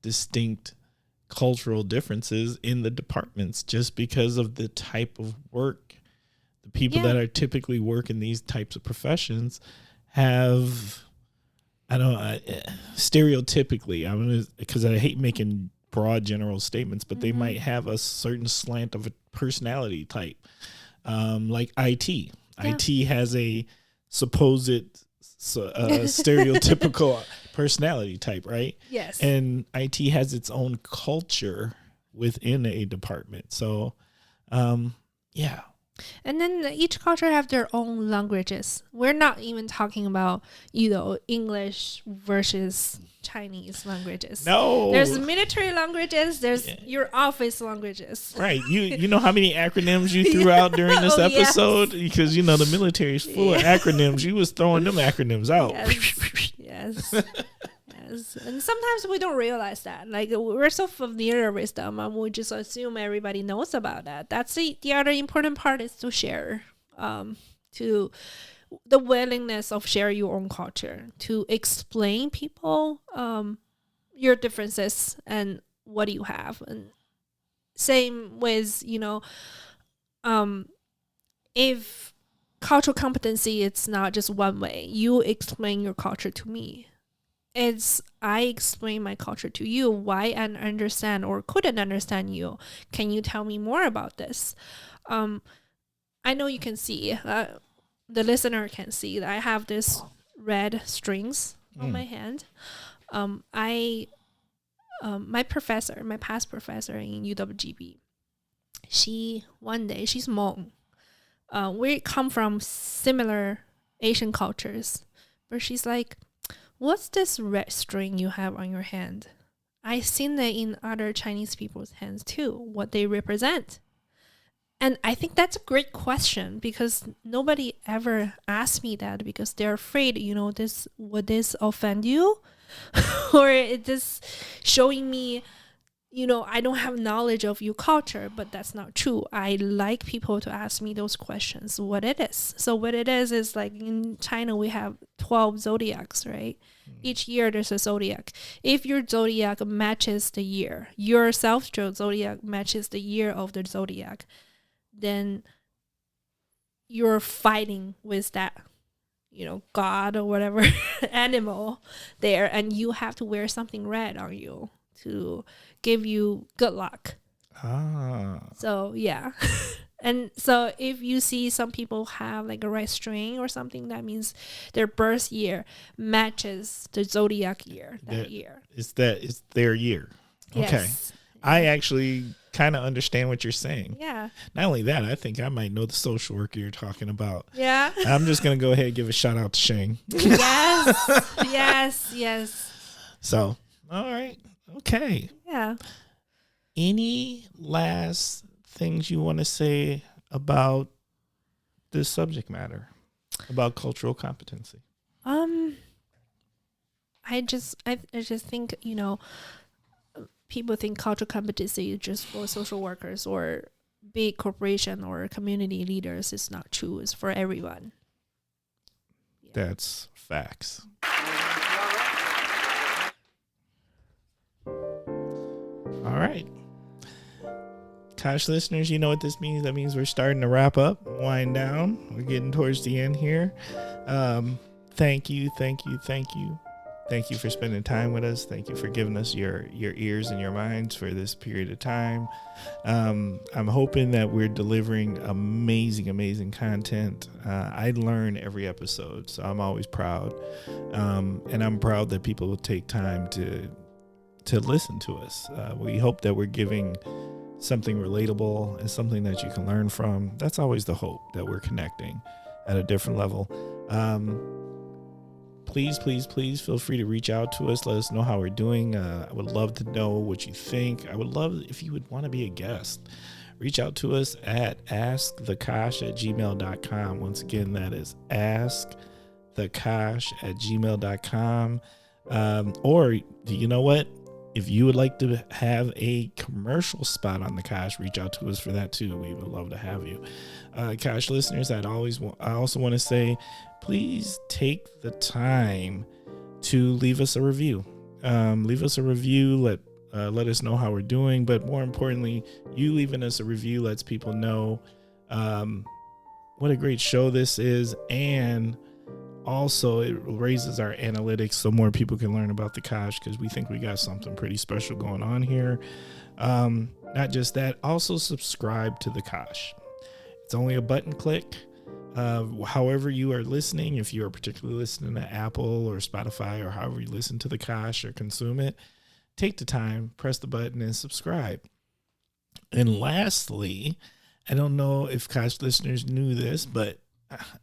distinct cultural differences in the departments just because of the type of work. The people that are typically work in these types of professions have, stereotypically, because I hate making broad general statements, but they might have a certain slant of a personality type, like IT. Yeah. IT has a supposed stereotypical personality type, right? Yes. And IT has its own culture within a department. So, yeah. And then each culture have their own languages. We're not even talking about, English versus Chinese languages. No. There's military languages. There's your office languages. Right. You know how many acronyms you threw out during this episode? Yes. Because, the military is full of acronyms. You was throwing them acronyms out. Yes. And sometimes we don't realize that. Like, we're so familiar with them, and we just assume everybody knows about that. That's the other important part, is to share, to the willingness of share your own culture, to explain people your differences and what you have. And same with, if cultural competency, it's not just one way. You explain your culture to me. I explain my culture to you, why I understand or couldn't understand you. Can you tell me more about this? I know you can see, the listener can see that I have this red strings on my hand. My past professor in UWGB, she's Hmong. We come from similar Asian cultures, but she's like, what's this red string you have on your hand? I've seen that in other Chinese people's hands too, what they represent. And I think that's a great question, because nobody ever asked me that, because they're afraid, would this offend you? Or is this showing me, I don't have knowledge of your culture? But that's not true. I like people to ask me those questions, what it is. So what it is like, in China, we have 12 zodiacs, right? Each year there's a zodiac. If your zodiac matches the year, your self-zodiac matches the year of the zodiac, then you're fighting with that, God or whatever animal there, and you have to wear something red on you to give you good luck. Ah. So yeah. And so if you see some people have like a right string or something, that means their birth year matches the zodiac year that year. It's their year. Okay. Yes. I actually kind of understand what you're saying. Yeah. Not only that, I think I might know the social worker you're talking about. Yeah. I'm just going to go ahead and give a shout out to Shane. Yes. So, all right. Okay. Yeah. Any last things you want to say about this subject matter, about cultural competency? I just think, people think cultural competency is just for social workers or big corporation or community leaders. It's not true. It's for everyone. Yeah. That's facts. All right. Kosh listeners, you know what this means. That means we're starting to wrap up, wind down. We're getting towards the end here. Thank you for spending time with us. Thank you for giving us your ears and your minds for this period of time. I'm hoping that we're delivering amazing content. I learn every episode, so I'm always proud. And I'm proud that people will take time to listen to us. We hope that we're giving something relatable and something that you can learn from. That's always the hope, that we're connecting at a different level. Please feel free to reach out to us. Let us know how we're doing. I would love to know what you think. I would love if you would want to be a guest. Reach out to us at askthekosh@gmail.com. Once again, that is askthekosh@gmail.com. Or you know what? If you would like to have a commercial spot on the Kosh, reach out to us for that too. We would love to have you. Kosh listeners, I also want to say, please take the time to leave us a review. Leave us a review. Let us know how we're doing. But more importantly, you leaving us a review lets people know what a great show this is, and also it raises our analytics so more people can learn about the Kosh, because we think we got something pretty special going on here. Not just that, also subscribe to the Kosh. It's only a button click. However you are listening, if you are particularly listening to Apple or Spotify or however you listen to the Kosh or consume it, take the time, press the button and subscribe. And lastly, I don't know if Kosh listeners knew this, but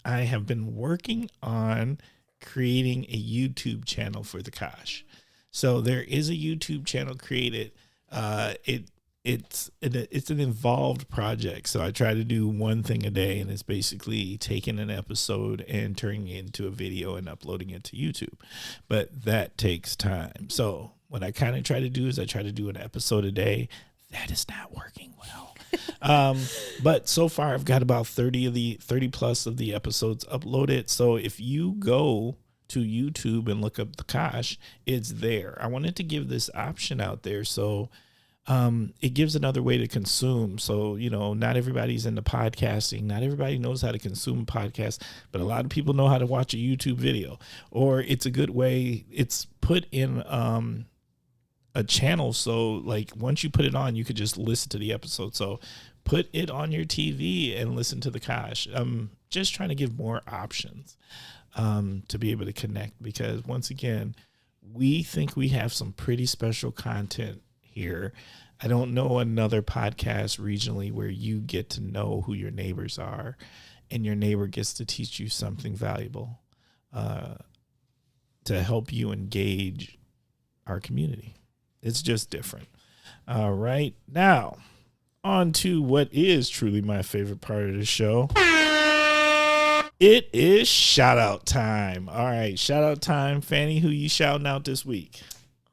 I have been working on creating a YouTube channel for the Kosh. So there is a YouTube channel created. It's an involved project. So I try to do one thing a day, and it's basically taking an episode and turning it into a video and uploading it to YouTube. But that takes time. So what I kind of try to do is I try to do an episode a day. That is not working well. But so far I've got about 30 plus of the episodes uploaded. So if you go to YouTube and look up the Kosh, it's there. I wanted to give this option out there. So it gives another way to consume. So, not everybody's into podcasting. Not everybody knows how to consume a podcast, but a lot of people know how to watch a YouTube video. Or it's a good way. It's put in a channel, so like once you put it on, you could just listen to the episode. So put it on your TV and listen to the Kosh. I'm just trying to give more options to be able to connect, because once again, we think we have some pretty special content here. I don't know another podcast regionally where you get to know who your neighbors are and your neighbor gets to teach you something valuable to help you engage our community. It's just different. All right. Now, on to what is truly my favorite part of the show. It is shout out time. All right. Shout out time. Fanny, who you shouting out this week?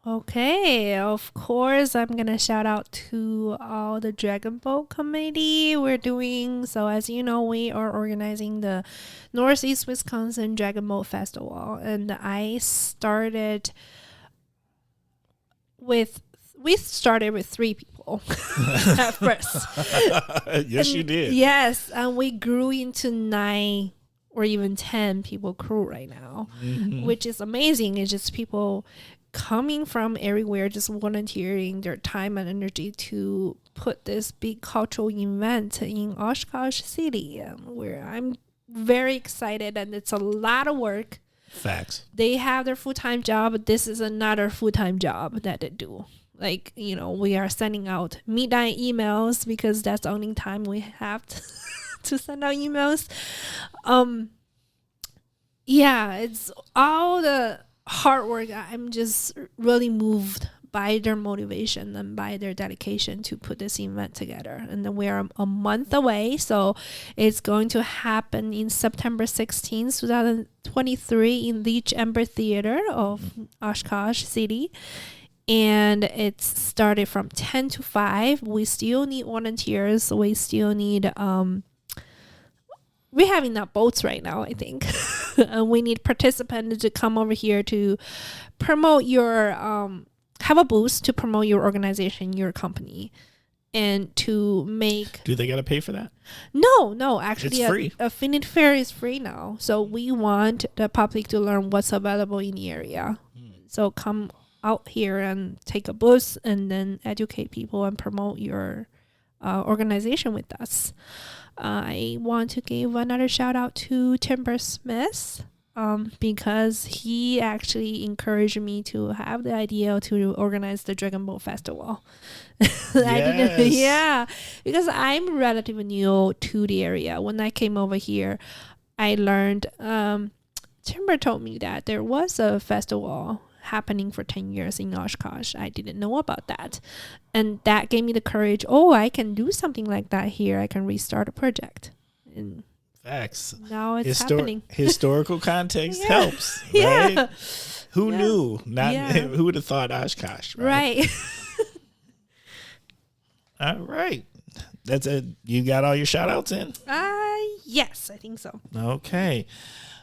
Okay, of course, I'm going to shout out to all the Dragonboat community we're doing. So as you know, we are organizing the Northeast Wisconsin Dragonboat Festival. And we started with 3 people at first. Yes, you did. Yes, and we grew into 9 or even 10 people crew right now, which is amazing. It's just people coming from everywhere, just volunteering their time and energy to put this big cultural event in Oshkosh City, where I'm very excited, and it's a lot of work. Facts. They have their full-time job, but this is another full-time job that they do. Like, we are sending out midnight emails because that's the only time we have to send out emails. Yeah, it's all the hard work. I'm just really moved by their motivation and by their dedication to put this event together. And then we are a month away, so it's going to happen in September 16th, 2023 in Leech Amber Theater of Oshkosh City. And it's started from 10 to 5. We still need volunteers. We still need we have enough boats right now, I think. We need participants to come over here to promote your have a booth to promote your organization, your company, and to make. Do they got to pay for that? No, actually, it's free. Affinity Fair is free now. So we want the public to learn what's available in the area. So come out here and take a booth, and then educate people and promote your organization with us. I want to give another shout out to Timber Smith. Because he actually encouraged me to have the idea to organize the Dragonboat Festival. Yes. Because I'm relatively new to the area. When I came over here, I learned, Timber told me that there was a festival happening for 10 years in Oshkosh. I didn't know about that. And that gave me the courage, I can do something like that here. I can restart a project. And facts. now it's happening. Historical context helps, right? Yeah. Who knew? Who would have thought Oshkosh, Right. All right. That's it. You got all your shout outs in? Yes, I think so. Okay.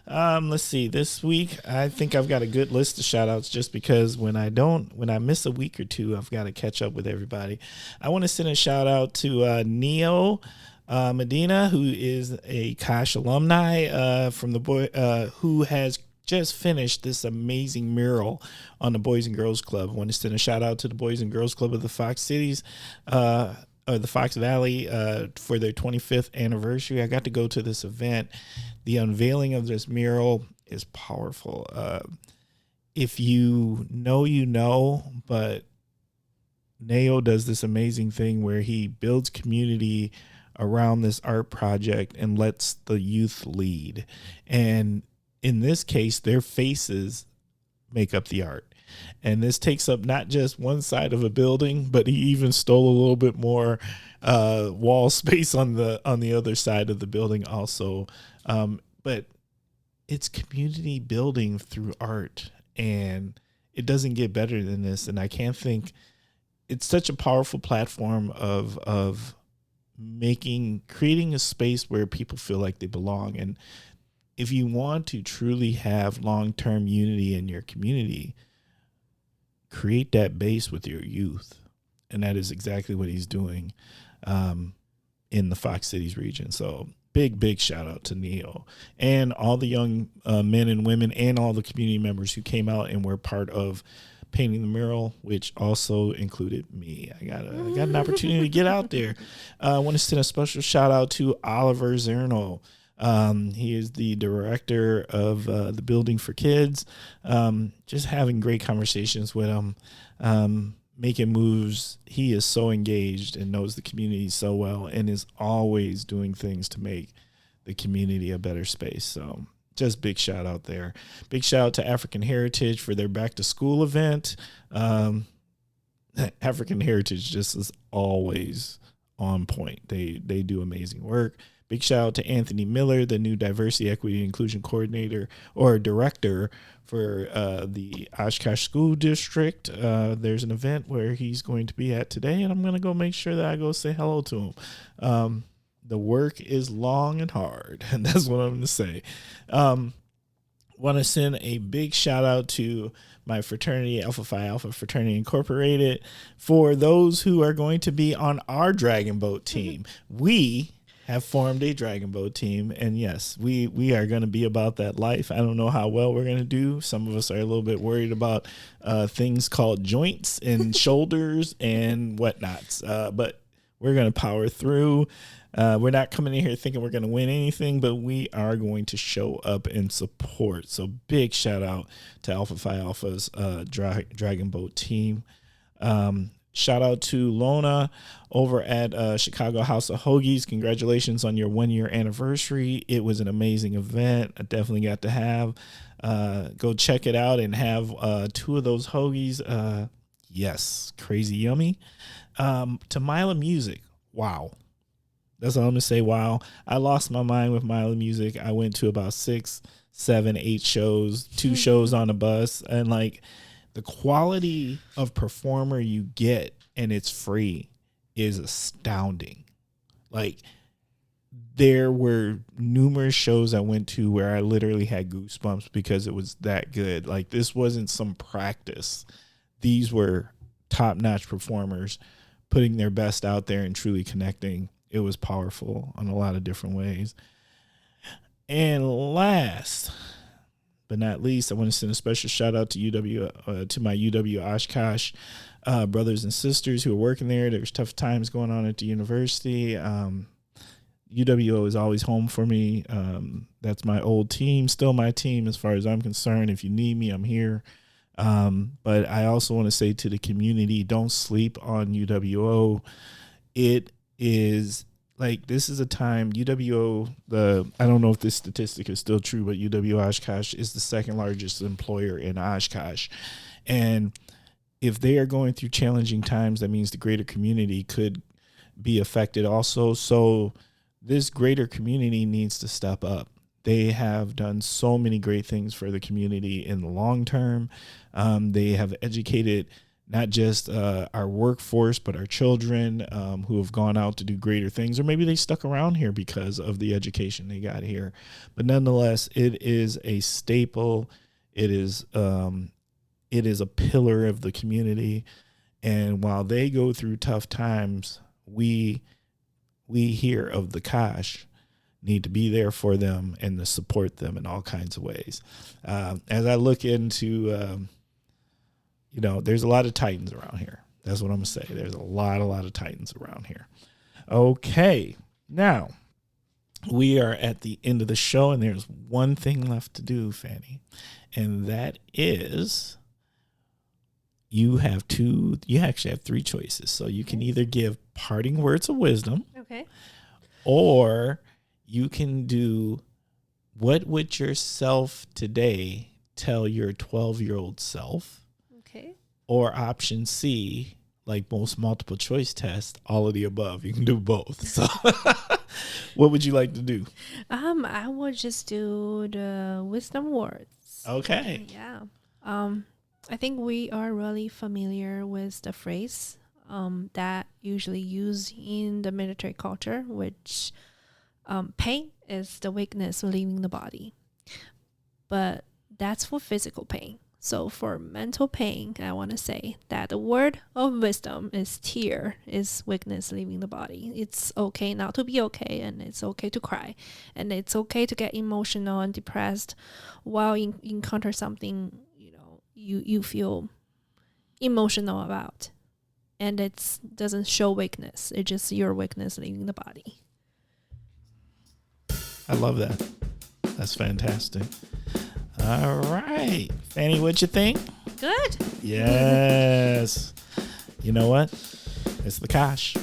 Let's see. This week, I think I've got a good list of shout outs just because when I miss a week or two, I've got to catch up with everybody. I want to send a shout out to Neo Medina, who is a Kosh alumni from who has just finished this amazing mural on the Boys and Girls Club. I want to send a shout out to the Boys and Girls Club of the Fox Cities, or the Fox Valley, for their 25th anniversary. I got to go to this event. The unveiling of this mural is powerful. If you know, but Neo does this amazing thing where he builds community around this art project and lets the youth lead. And in this case, their faces make up the art. And this takes up not just one side of a building, but he even stole a little bit more wall space on the other side of the building also. But it's community building through art, and it doesn't get better than this. And I can't think, it's such a powerful platform of creating a space where people feel like they belong. And if you want to truly have long-term unity in your community, create that base with your youth. And that is exactly what he's doing in the Fox Cities region. So big shout out to Neo and all the young men and women and all the community members who came out and were part of painting the mural, which also included me. I got an opportunity to get out there. I want to send a special shout out to Oliver Zerno. He is the director of the Building for Kids. Just having great conversations with him, making moves. He is so engaged and knows the community so well and is always doing things to make the community a better space. So just big shout out there. Big shout out to African Heritage for their back to school event. African Heritage just is always on point. They do amazing work. Big shout out to Anthony Miller, the new Diversity, Equity, and Inclusion Coordinator or Director for the Oshkosh School District. There's an event where he's going to be at today, and I'm going to go make sure that I go say hello to him. The work is long and hard, and that's what I'm going to say. Want to send a big shout out to my fraternity, Alpha Phi Alpha Fraternity Incorporated, for those who are going to be on our Dragonboat team. We have formed a Dragonboat team. And yes, we are going to be about that life. I don't know how well we're going to do. Some of us are a little bit worried about things called joints and shoulders and whatnots. But we're going to power through. We're not coming in here thinking we're going to win anything, but we are going to show up and support. So big shout out to Alpha Phi Alpha's Dragonboat team. Shout out to Lona over at Chicago House of Hoagies. Congratulations on your 1 year anniversary. It was an amazing event. I definitely got to have. Go check it out and have 2 of those hoagies. Yes, crazy yummy. To Mila Music. Wow. That's all I'm going to say. Wow. I lost my mind with Mila Music. I went to about 6, 7, 8 shows, 2 shows on a bus. And like the quality of performer you get and it's free is astounding. Like there were numerous shows I went to where I literally had goosebumps because it was that good. Like this wasn't some practice. These were top-notch performers putting their best out there and truly connecting. It was powerful on a lot of different ways. And last but not least, I want to send a special shout out to UW, to my UW Oshkosh brothers and sisters who are working there. There's tough times going on at the university. UWO is always home for me. That's my old team, still my team as far as I'm concerned. If you need me, I'm here. But I also want to say to the community, don't sleep on UWO. It is like, this is a time UWO, I don't know if this statistic is still true, but UW Oshkosh is the second largest employer in Oshkosh. And if they are going through challenging times, that means the greater community could be affected also. So this greater community needs to step up. They have done so many great things for the community in the long term. They have educated not just our workforce, but our children who have gone out to do greater things, or maybe they stuck around here because of the education they got here. But nonetheless, it is a staple. It is a pillar of the community. And while they go through tough times, we here of the Kosh need to be there for them and to support them in all kinds of ways. As I look into, there's a lot of Titans around here. That's what I'm going to say. There's a lot of Titans around here. Okay. Now, we are at the end of the show, and there's one thing left to do, Fanny, and that is you actually have 3 choices. So you can either give parting words of wisdom. Okay. Or you can do, what would yourself today tell your 12-year-old self? Okay. Or option C, like most multiple choice tests, all of the above. You can do both. So what would you like to do? I would just do the wisdom words. Okay. Yeah. I think we are really familiar with the phrase that usually used in the military culture, which pain is the weakness leaving the body. But that's for physical pain. So for mental pain, I want to say that the word of wisdom is tear, is weakness leaving the body. It's okay not to be okay, and it's okay to cry, and it's okay to get emotional and depressed while you encounter something you feel emotional about, and it doesn't show weakness. It's just your weakness leaving the body. I love that. That's fantastic. All right. Fanny, what you think? Good. Yes. You know what? It's the Kosh.